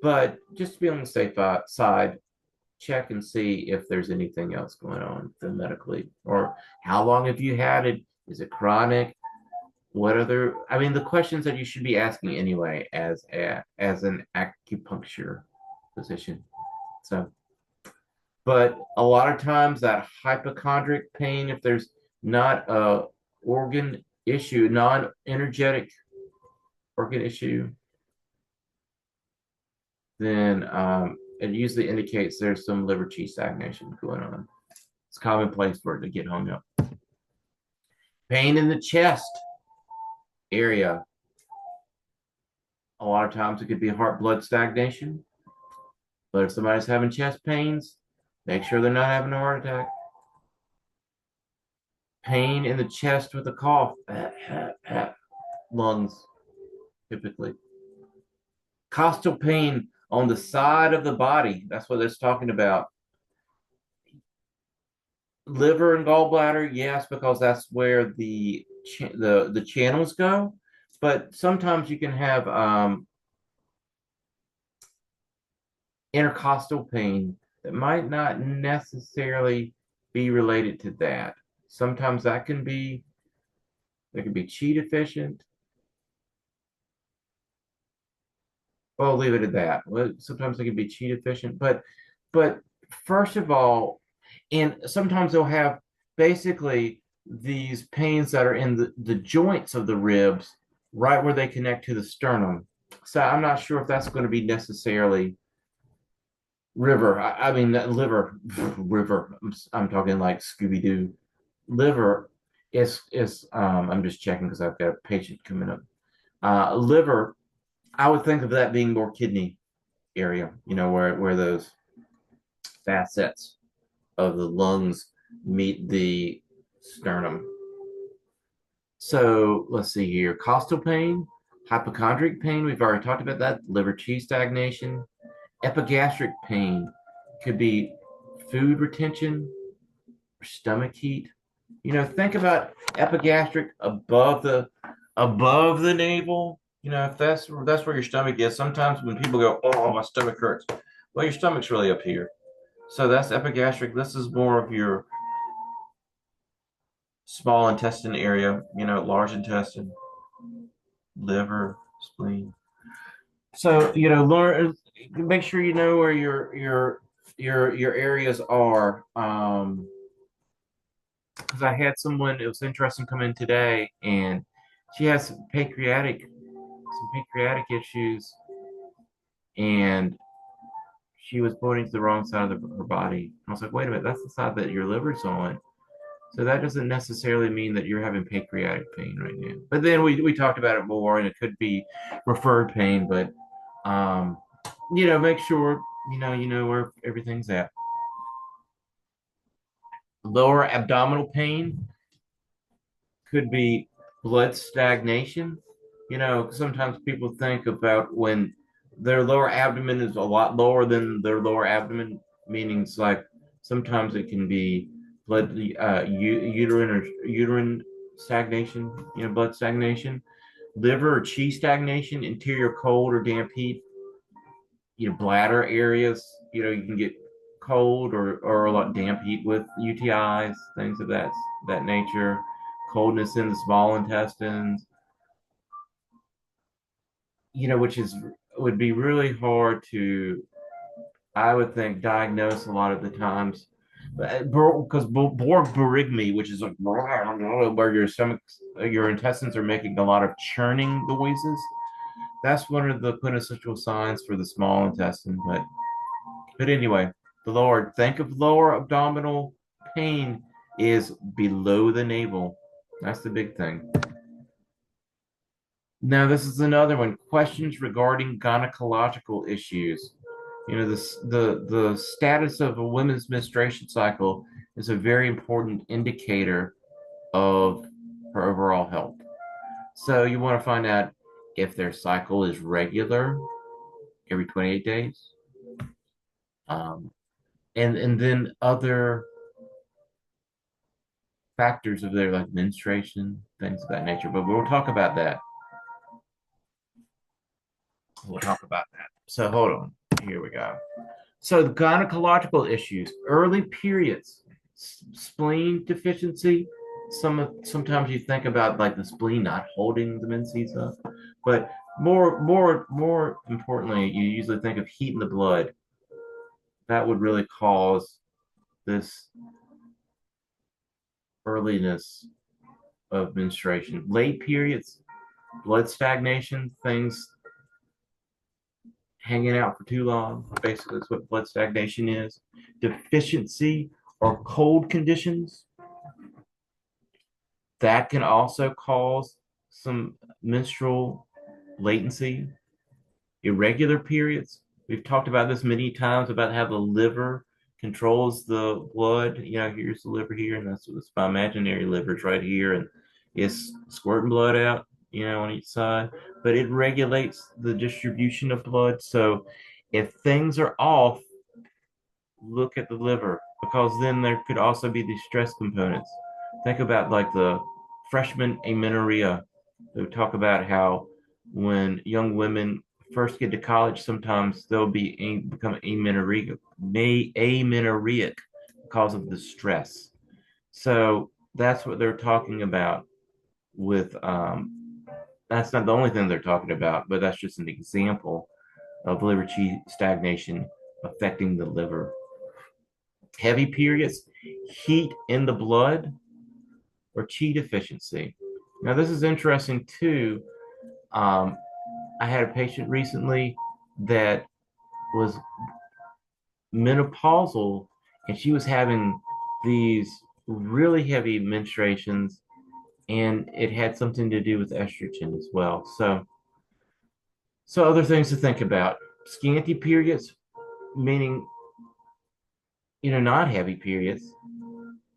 But just to be on the safe side, check and see if there's anything else going on medically, or how long have you had it? Is it chronic? I mean, the questions that you should be asking anyway as an acupuncture physician. So, but a lot of times that hypochondriac pain, if there's not a organ issue, non-energetic organ issue, then it usually indicates there's some liver qi stagnation going on. It's commonplace for it to get hung up. Pain in the chest area. A lot of times it could be heart blood stagnation. But if somebody's having chest pains, make sure they're not having a heart attack. Pain in the chest with a cough. Lungs, typically. Costal pain on the side of the body. That's what it's talking about. Liver and gallbladder, yes, because that's where the channels go. But sometimes you can have intercostal pain that might not necessarily be related to that. Sometimes that can be chi deficient. Well, I'll leave it at that. Well, sometimes they can be chi deficient, but first of all, and sometimes they'll have basically these pains that are in the joints of the ribs, right where they connect to the sternum. So I'm not sure if that's going to be necessarily I mean liver, river. I'm talking like Scooby Doo. Liver is. I'm just checking because I've got a patient coming up. Liver. I would think of that being more kidney area. Where those facets of the lungs meet the sternum. So let's see here. Costal pain, hypochondriac pain. We've already talked about that. Liver chi stagnation. Epigastric pain could be food retention or stomach heat. Think about epigastric above the navel. If that's where your stomach is. Sometimes when people go, "Oh, my stomach hurts," well, your stomach's really up here. So that's epigastric. This is more of your small intestine area, large intestine, liver, spleen. So, learn make sure you know where your areas are. Because I had someone, it was interesting, come in today, and she has some pancreatic issues, and she was pointing to the wrong side of her body. I was like, wait a minute, that's the side that your liver's on. So that doesn't necessarily mean that you're having pancreatic pain right now. But then we talked about it more, and it could be referred pain. But um, make sure you know where everything's at. Lower abdominal pain could be blood stagnation. Sometimes people think about when their lower abdomen is a lot lower than their lower abdomen, meaning it's like sometimes it can be blood, uterine stagnation, blood stagnation, liver or chi stagnation, interior cold or damp heat, bladder areas, you can get cold or a lot damp heat with UTIs, things of that nature, coldness in the small intestines, which would be really hard to, I would think, diagnose a lot of the times. Because Borg barigmy, which is like where your intestines are making a lot of churning noises, that's one of the quintessential signs for the small intestine. But anyway, think of lower abdominal pain is below the navel. That's the big thing. Now, this is another one. Questions regarding gynecological issues. The status of a woman's menstruation cycle is a very important indicator of her overall health. So you want to find out if their cycle is regular every 28 days, um, and then other factors of their like menstruation, things of that nature. But we'll talk about that. We'll talk about that. So hold on. Here we go. So the gynecological issues, early periods, spleen deficiency. Sometimes you think about like the spleen not holding the menses up, but more importantly, you usually think of heat in the blood. That would really cause this earliness of menstruation. Late periods, blood stagnation, things hanging out for too long. Basically, that's what blood stagnation is. Deficiency or cold conditions, that can also cause some menstrual latency. Irregular periods. We've talked about this many times about how the liver controls the blood. Here's the liver here, and that's my imaginary liver's right here, and it's squirting blood out, on each side. But it regulates the distribution of blood. So if things are off, look at the liver because then there could also be these stress components. Think about like the freshman amenorrhea. They talk about how when young women first get to college, sometimes they'll become amenorrheic because of the stress. So that's what they're talking about with that's not the only thing they're talking about, but that's just an example of liver qi stagnation affecting the liver. Heavy periods, heat in the blood, or qi deficiency. Now, this is interesting too. Um, I had a patient recently that was menopausal and she was having these really heavy menstruations, and it had something to do with estrogen as well. So other things to think about. Scanty periods, meaning not heavy periods,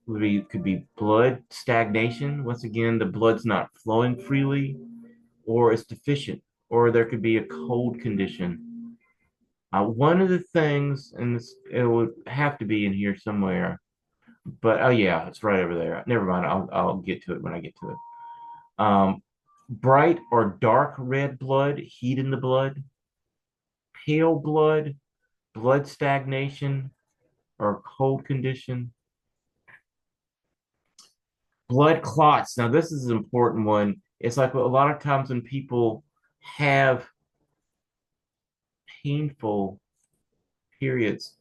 could be blood stagnation. Once again, the blood's not flowing freely, or it's deficient, or there could be a cold condition. One of the things, and it would have to be in here somewhere, but oh yeah, it's right over there. Never mind, I'll get to it when I get to it. Bright or dark red blood, heat in the blood, pale blood, blood stagnation, or cold condition. Blood clots. Now, this is an important one. It's like a lot of times when people have painful periods,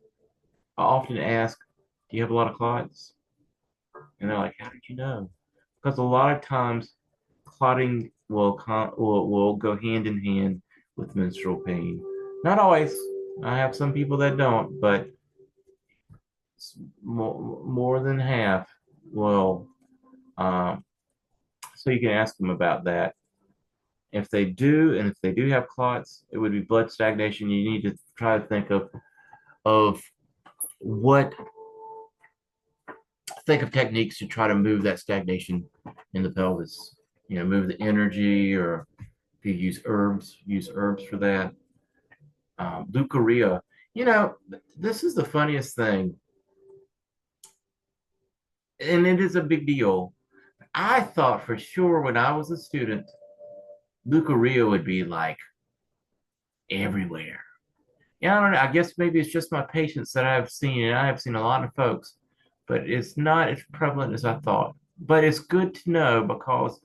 I often ask, do you have a lot of clots? And they're like, how did you know? Because a lot of times clotting will go hand in hand with menstrual pain. Not always. I have some people that don't, but more than half will. Um, so you can ask them about that. If they do, and if they do have clots, it would be blood stagnation. You need to try to think of what think of techniques to try to move that stagnation in the pelvis. Move the energy, or if you use herbs for that. Leukorrhea. This is the funniest thing, and it is a big deal. I thought for sure when I was a student, leukorrhea would be like everywhere. Yeah, I don't know. I guess maybe it's just my patients that I've seen, and I have seen a lot of folks, but it's not as prevalent as I thought. But it's good to know, because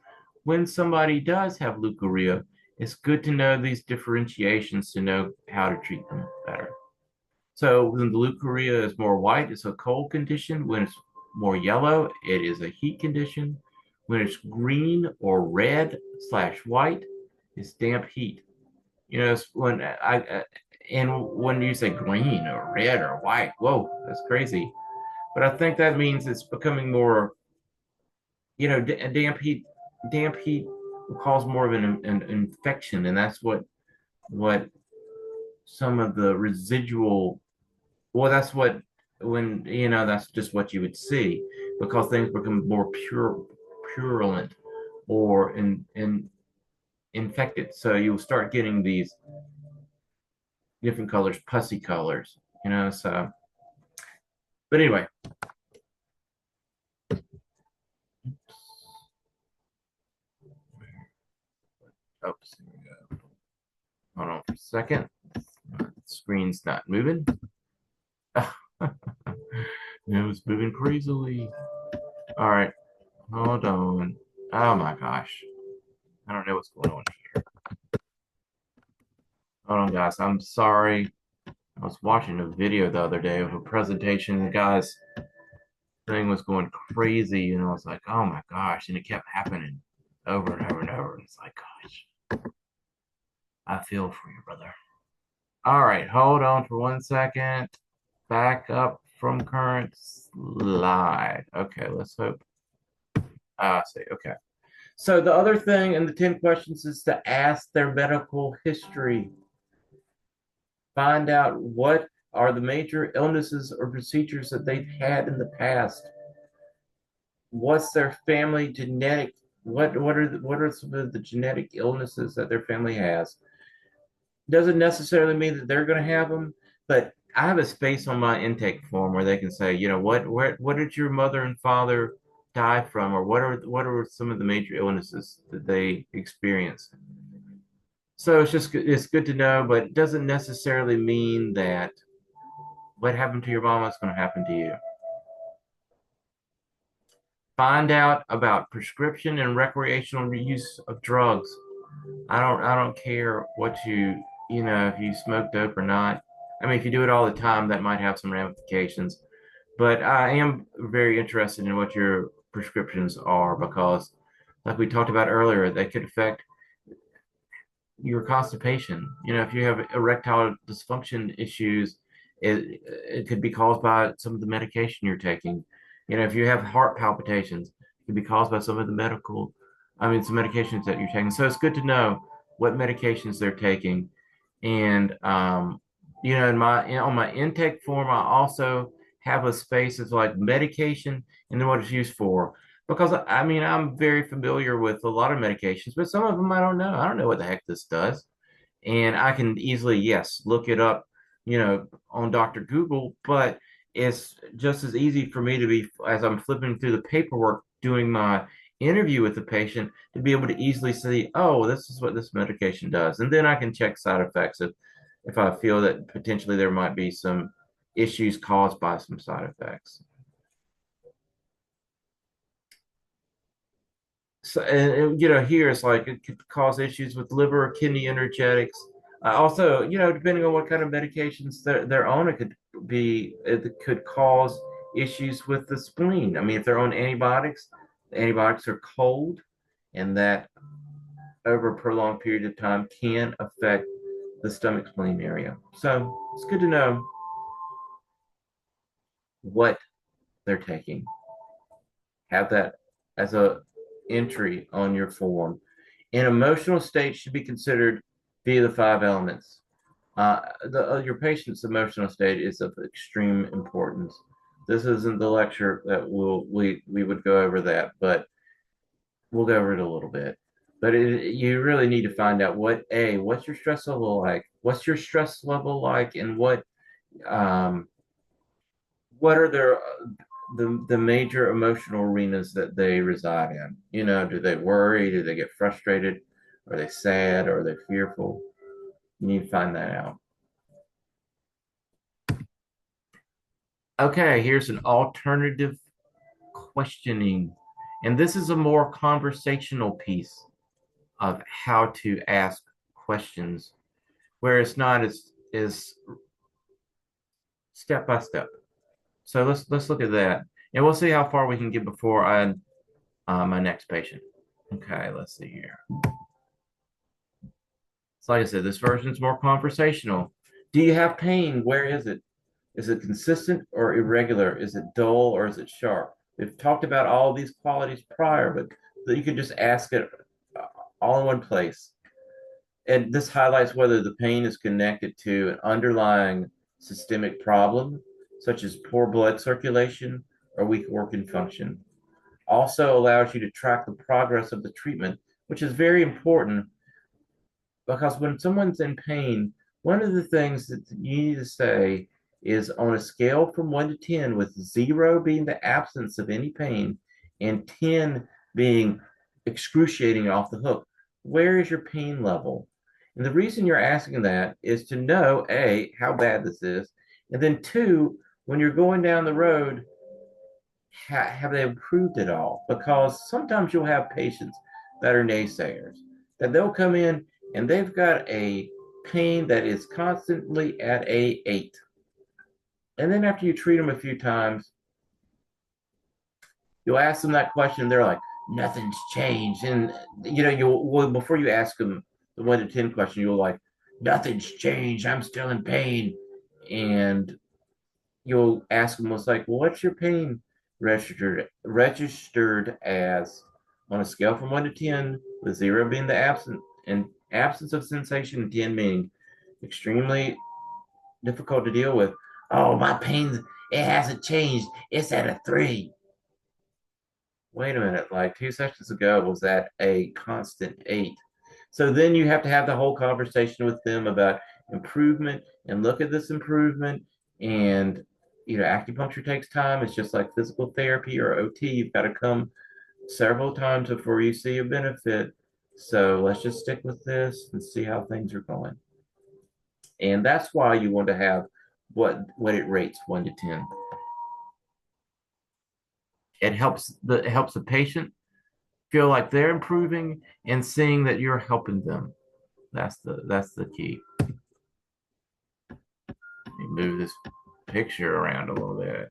when somebody does have leukorrhea, it's good to know these differentiations to know how to treat them better. So when the leukorrhea is more white, it's a cold condition. When it's more yellow, it is a heat condition. When it's green or red/white, it's damp heat. And when you say green or red or white, whoa, that's crazy. But I think that means it's becoming more, damp heat will cause more of an infection, and that's what some of the residual. Well, that's what when that's just what you would see, because things become more purulent or in infected. So you'll start getting these different colors, pussy colors, So, but anyway, oops, here we go. Hold on for a second. The screen's not moving. It was moving crazily. All right, hold on. Oh my gosh, I don't know what's going on here. Hold on, guys. I'm sorry. I was watching a video the other day of a presentation. The guy's thing was going crazy, and I was like, oh my gosh, and it kept happening over and over and over. And it's like, gosh, I feel for you, brother. All right, hold on for 1 second. Back up from current slide. Okay, let's hope. I see. Okay. So the other thing in the 10 questions is to ask their medical history. Find out what are the major illnesses or procedures that they've had in the past. What's their family genetic? What are some of the genetic illnesses that their family has? Doesn't necessarily mean that they're going to have them, but I have a space on my intake form where they can say, what did your mother and father die from, or what are some of the major illnesses that they experienced. So it's good to know, but it doesn't necessarily mean that what happened to your mama is going to happen to you. Find out about prescription and recreational use of drugs. I don't care what if you smoke dope or not. I mean, if you do it all the time, that might have some ramifications. But I am very interested in what your prescriptions are because, like we talked about earlier, they could affect your constipation. If you have erectile dysfunction issues, it could be caused by some of the medication you're taking. If you have heart palpitations, it could be caused by some medications that you're taking. So it's good to know what medications they're taking. And on my intake form, I also have a space that's like medication and then what it's used for. Because I mean, I'm very familiar with a lot of medications, but some of them I don't know. I don't know what the heck this does. And I can easily, yes, look it up, on Dr. Google, but it's just as easy for me to be, as I'm flipping through the paperwork, doing my interview with the patient, to be able to easily see, oh, this is what this medication does. And then I can check side effects if I feel that potentially there might be some issues caused by some side effects. So, here it's like it could cause issues with liver or kidney energetics. Also, depending on what kind of medications they're on, it could cause issues with the spleen. I mean, if they're on antibiotics, the antibiotics are cold, and that over a prolonged period of time can affect the stomach spleen area. So it's good to know what they're taking. Have that as a entry on your form. An emotional state should be considered via the five elements. Your patient's emotional state is of extreme importance. This isn't the lecture that we would go over that, but we'll go over it a little bit. But you really need to find out what's your stress level like? What's your stress level like, and um, what are the major emotional arenas that they reside in? Do they worry? Do they get frustrated? Are they sad? Are they fearful? You need to find that out. Okay, here's an alternative questioning. And this is a more conversational piece of how to ask questions, where it's not as step by step. So let's look at that. And we'll see how far we can get before my next patient. Okay, let's see here. So like I said, this version is more conversational. Do you have pain? Where is it? Is it consistent or irregular? Is it dull or is it sharp? We've talked about all these qualities prior, but you could just ask it all in one place. And this highlights whether the pain is connected to an underlying systemic problem, such as poor blood circulation or weak organ function. Also allows you to track the progress of the treatment, which is very important because when someone's in pain, one of the things that you need to say is on a scale from 1 to 10, with 0 being the absence of any pain and 10 being excruciating off the hook, where is your pain level? And the reason you're asking that is to know, A, how bad this is, and then two, when you're going down the road, have they improved at all? Because sometimes you'll have patients that are naysayers, that they'll come in and they've got a pain that is constantly at a 8. And then after you treat them a few times, you'll ask them that question, they're like, nothing's changed. And before you ask them the 1 to 10 question, you'll like, nothing's changed. I'm still in pain. And you'll ask them, what's like, well, what's your pain registered as on a scale from 1 to 10, with 0 being the absence of sensation, and 10 meaning extremely difficult to deal with. Oh, my pain, it hasn't changed. It's at a 3. Wait a minute, like 2 sessions ago was that a constant 8. So then you have to have the whole conversation with them about improvement and look at this improvement And acupuncture takes time. It's just like physical therapy or OT. You've got to come several times before you see a benefit. So let's just stick with this and see how things are going. And that's why you want to have what it rates 1 to 10. It helps the patient feel like they're improving and seeing that you're helping them. That's the key. Let me move this picture around a little bit.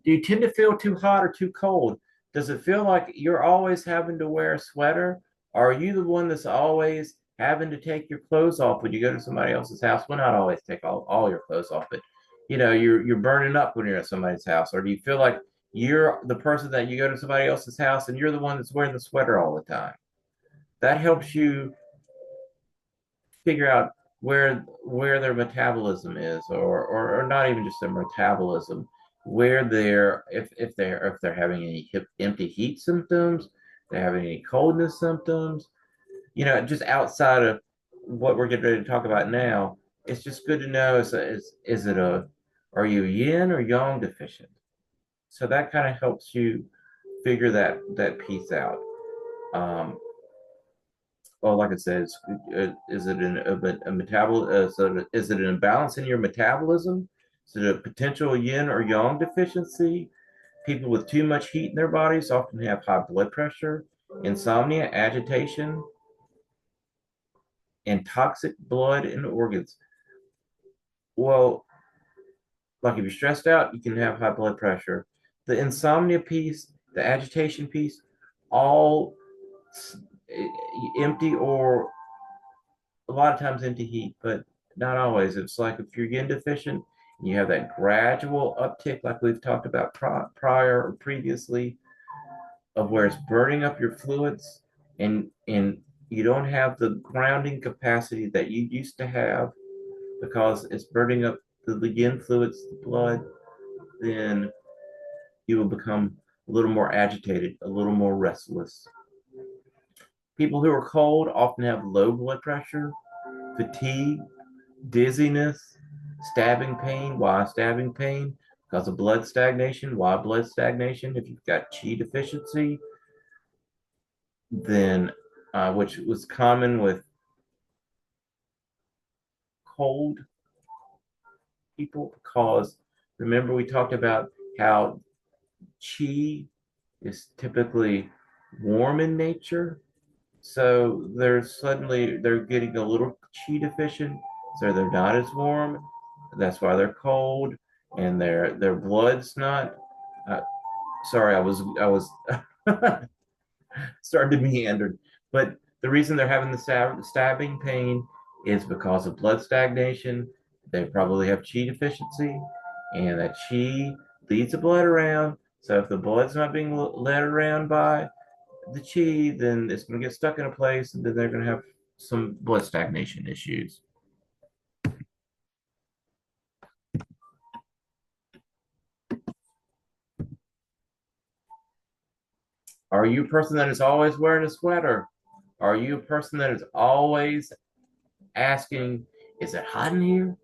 Do you tend to feel too hot or too cold? Does it feel like you're always having to wear a sweater? Or are you the one that's always having to take your clothes off when you go to somebody else's house? Well, not always take all your clothes off, but you're burning up when you're at somebody's house. Or do you feel like you're the person that you go to somebody else's house and you're the one that's wearing the sweater all the time? That helps you figure out where their metabolism is, or not even just their metabolism, where they're if they're having any empty heat symptoms, they're having any coldness symptoms, just outside of what we're getting ready to talk about now. It's just good to know is it a are you yin or yang deficient? So that kind of helps you figure that piece out. Um, well, like I said, is it a metabol? So is it an imbalance in your metabolism? Is it a potential yin or yang deficiency? People with too much heat in their bodies often have high blood pressure, insomnia, agitation, and toxic blood in organs. Well, like if you're stressed out, you can have high blood pressure. The insomnia piece, the agitation piece, all empty or a lot of times into heat, but not always. It's like if you're yin deficient, you have that gradual uptick, like we've talked about prior or previously, of where it's burning up your fluids, and you don't have the grounding capacity that you used to have because it's burning up the yin fluids, the blood. Then you will become a little more agitated, a little more restless. People who are cold often have low blood pressure, fatigue, dizziness, stabbing pain. Why stabbing pain? Because of blood stagnation. Why blood stagnation? If you've got chi deficiency, then which was common with cold people, because remember we talked about how chi is typically warm in nature. So they're getting a little chi deficient, so they're not as warm. That's why they're cold, and their blood's not. Uh, sorry, I was starting to meander, but the reason they're having the stabbing pain is because of blood stagnation. They probably have chi deficiency, and that chi leads the blood around. So if the blood's not being led around by the chi, then it's going to get stuck in a place, and then they're going to have some blood stagnation issues. Are you a person that is always wearing a sweater? Are you a person that is always asking, is it hot in here?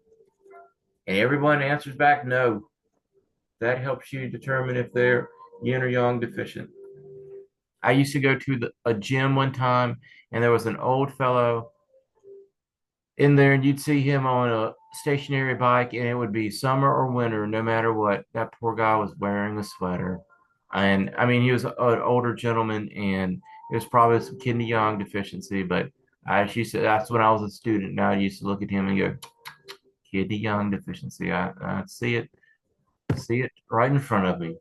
And everyone answers back, no. That helps you determine if they're yin or yang deficient. I used to go to a gym one time, and there was an old fellow in there, and you'd see him on a stationary bike, and it would be summer or winter, no matter what. That poor guy was wearing a sweater. And I mean, he was an older gentleman, and it was probably some kidney yang deficiency. But I used to, that's when I was a student. Now I used to look at him and go, kidney yang deficiency. I see it right in front of me.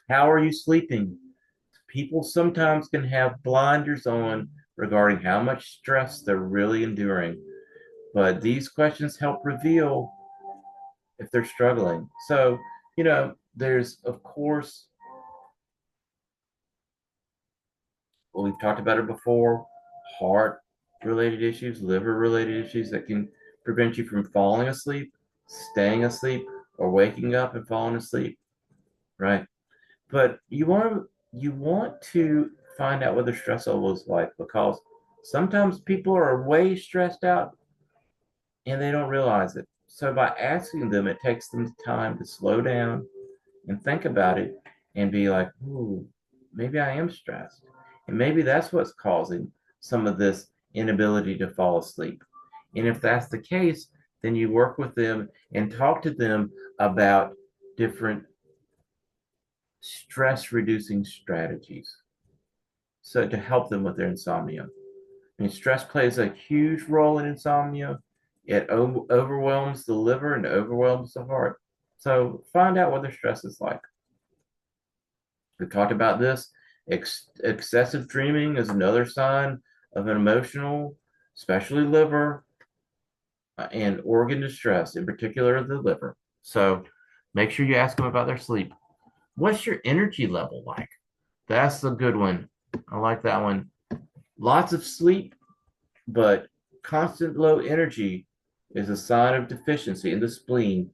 How are you sleeping? People sometimes can have blinders on regarding how much stress they're really enduring, but these questions help reveal if they're struggling. So, there's, of course, well, we've talked about it before, heart related issues, liver related issues that can prevent you from falling asleep, staying asleep, or waking up and falling asleep, right? But you want to find out what their stress level is like, because sometimes people are way stressed out and they don't realize it. So by asking them, it takes them time to slow down and think about it and be like, ooh, maybe I am stressed. And maybe that's what's causing some of this inability to fall asleep. And if that's the case, then you work with them and talk to them about different stress reducing strategies. So to help them with their insomnia. I mean, stress plays a huge role in insomnia. It overwhelms the liver and overwhelms the heart. So find out what their stress is like. We talked about this. Excessive dreaming is another sign of an emotional, especially liver and organ distress, in particular the liver. So make sure you ask them about their sleep. What's your energy level like? That's a good one. I like that one. Lots of sleep, but constant low energy is a sign of deficiency in the spleen.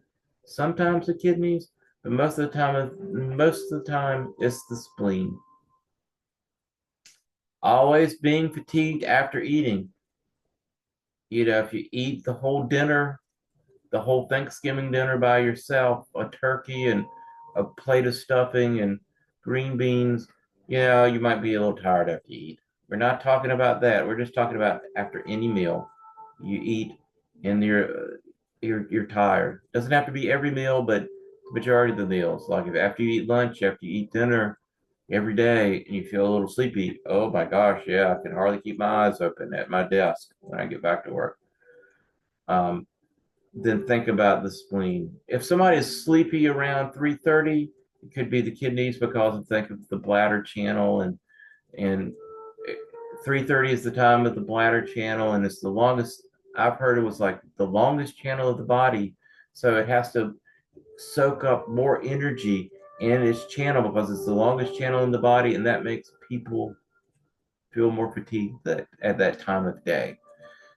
Sometimes the kidneys, but most of the time it's the spleen. Always being fatigued after eating. If you eat the whole dinner, the whole Thanksgiving dinner by yourself, a turkey and a plate of stuffing and green beans, you might be a little tired after you eat. We're not talking about that. We're just talking about after any meal you eat and you're tired. Doesn't have to be every meal, but the majority of the meals. Like if after you eat lunch, after you eat dinner every day and you feel a little sleepy, oh my gosh, yeah, I can hardly keep my eyes open at my desk when I get back to work. Um, then think about the spleen. If somebody is sleepy around 3:30, it could be the kidneys because think of the bladder channel and 3:30 is the time of the bladder channel and it's the longest. I've heard it was like the longest channel of the body, so it has to soak up more energy in its channel because it's the longest channel in the body, and that makes people feel more fatigued at that time of day.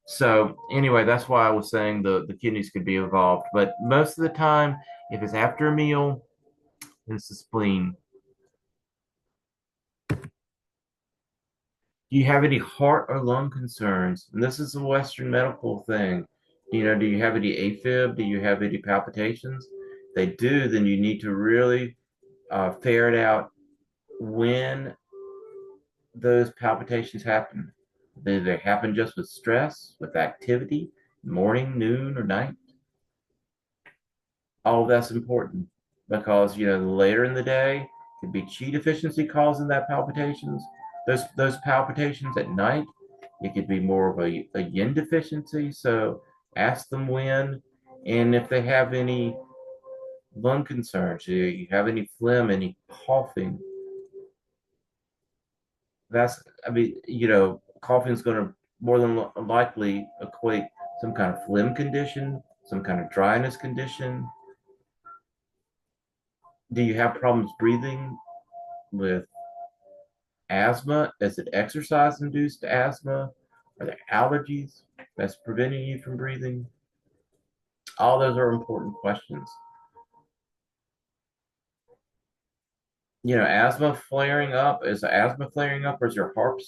So anyway, that's why I was saying the kidneys could be involved. But most of the time, if it's after a meal, it's the spleen. Do you have any heart or lung concerns? And this is a Western medical thing. Do you have any AFib? Do you have any palpitations? If they do, then you need to really ferret out when those palpitations happen. Do they happen just with stress, with activity, morning, noon, or night? All of that's important because later in the day could be chi deficiency causing that palpitations. Those palpitations at night, it could be more of a yin deficiency. So ask them when, and if they have any lung concerns, you have any phlegm, any coughing. Coughing is going to more than likely equate some kind of phlegm condition, some kind of dryness condition. Do you have problems breathing with asthma? Is it exercise induced asthma? Are there allergies that's preventing you from breathing? All those are important questions. Asthma flaring up. Is asthma flaring up or is your heart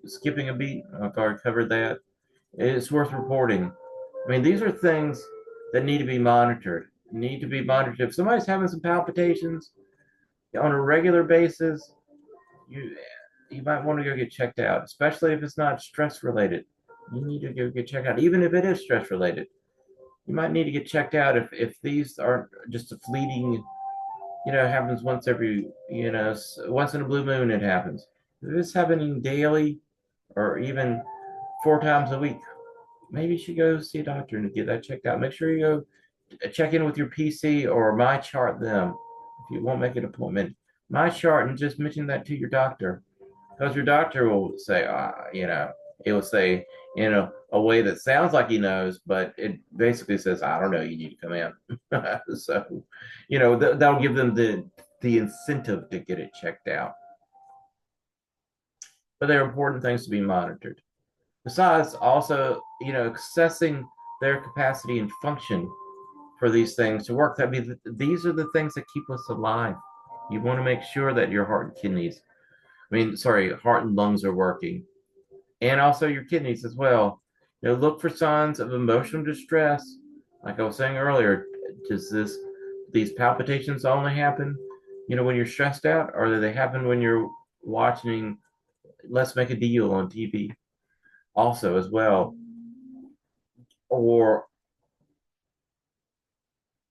skipping a beat? I've already covered that. It's worth reporting. I mean, these are things that need to be monitored. Need to be monitored. If somebody's having some palpitations on a regular basis, you you might want to go get checked out, especially if it's not stress related. You need to go get checked out, even if it is stress related. You might need to get checked out if these aren't just a fleeting, happens once every, once in a blue moon it happens. If it's happening daily or even 4 times a week, maybe you should go see a doctor and get that checked out. Make sure you go check in with your PC or my chart them if you won't make an appointment. My chart and just mention that to your doctor because your doctor will say, it will say in a way that sounds like he knows, but it basically says, I don't know, you need to come in. So, that'll give them the incentive to get it checked out. But they're important things to be monitored. Besides, also, assessing their capacity and function for these things to work. That means these are the things that keep us alive. You want to make sure that your heart and kidneys, heart and lungs are working, and also your kidneys as well. Look for signs of emotional distress. Like I was saying earlier, does these palpitations only happen, when you're stressed out, or do they happen when you're watching Let's Make a Deal on TV also as well? Or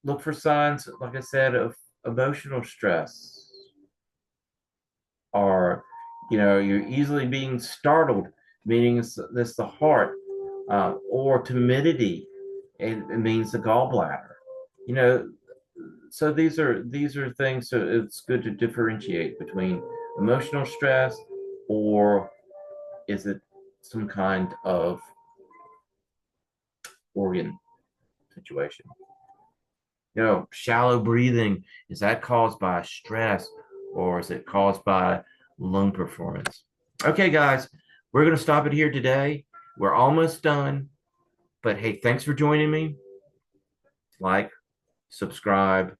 look for signs, like I said, of emotional stress, or you're easily being startled, meaning it's the heart, or timidity, it means the gallbladder. You know, so these are things. So it's good to differentiate between emotional stress, or is it some kind of organ situation. Shallow breathing, is that caused by stress, or is it caused by lung performance? Okay, guys, we're going to stop it here today. We're almost done. But hey, thanks for joining me. Like, subscribe,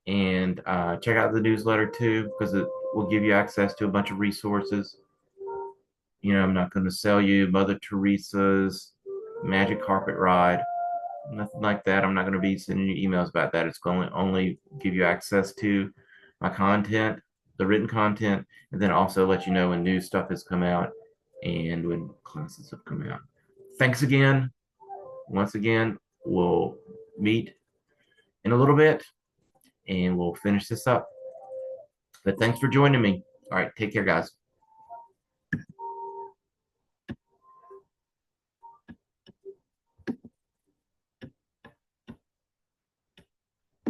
and check out the newsletter too, because it will give you access to a bunch of resources. I'm not going to sell you Mother Teresa's magic carpet ride, nothing like that. I'm not going to be sending you emails about that. It's going to only give you access to my content, the written content, and then also let you know when new stuff has come out and when classes have come out. Thanks again. Once again, we'll meet in a little bit and we'll finish this up. But thanks for joining me. All right, take care, guys.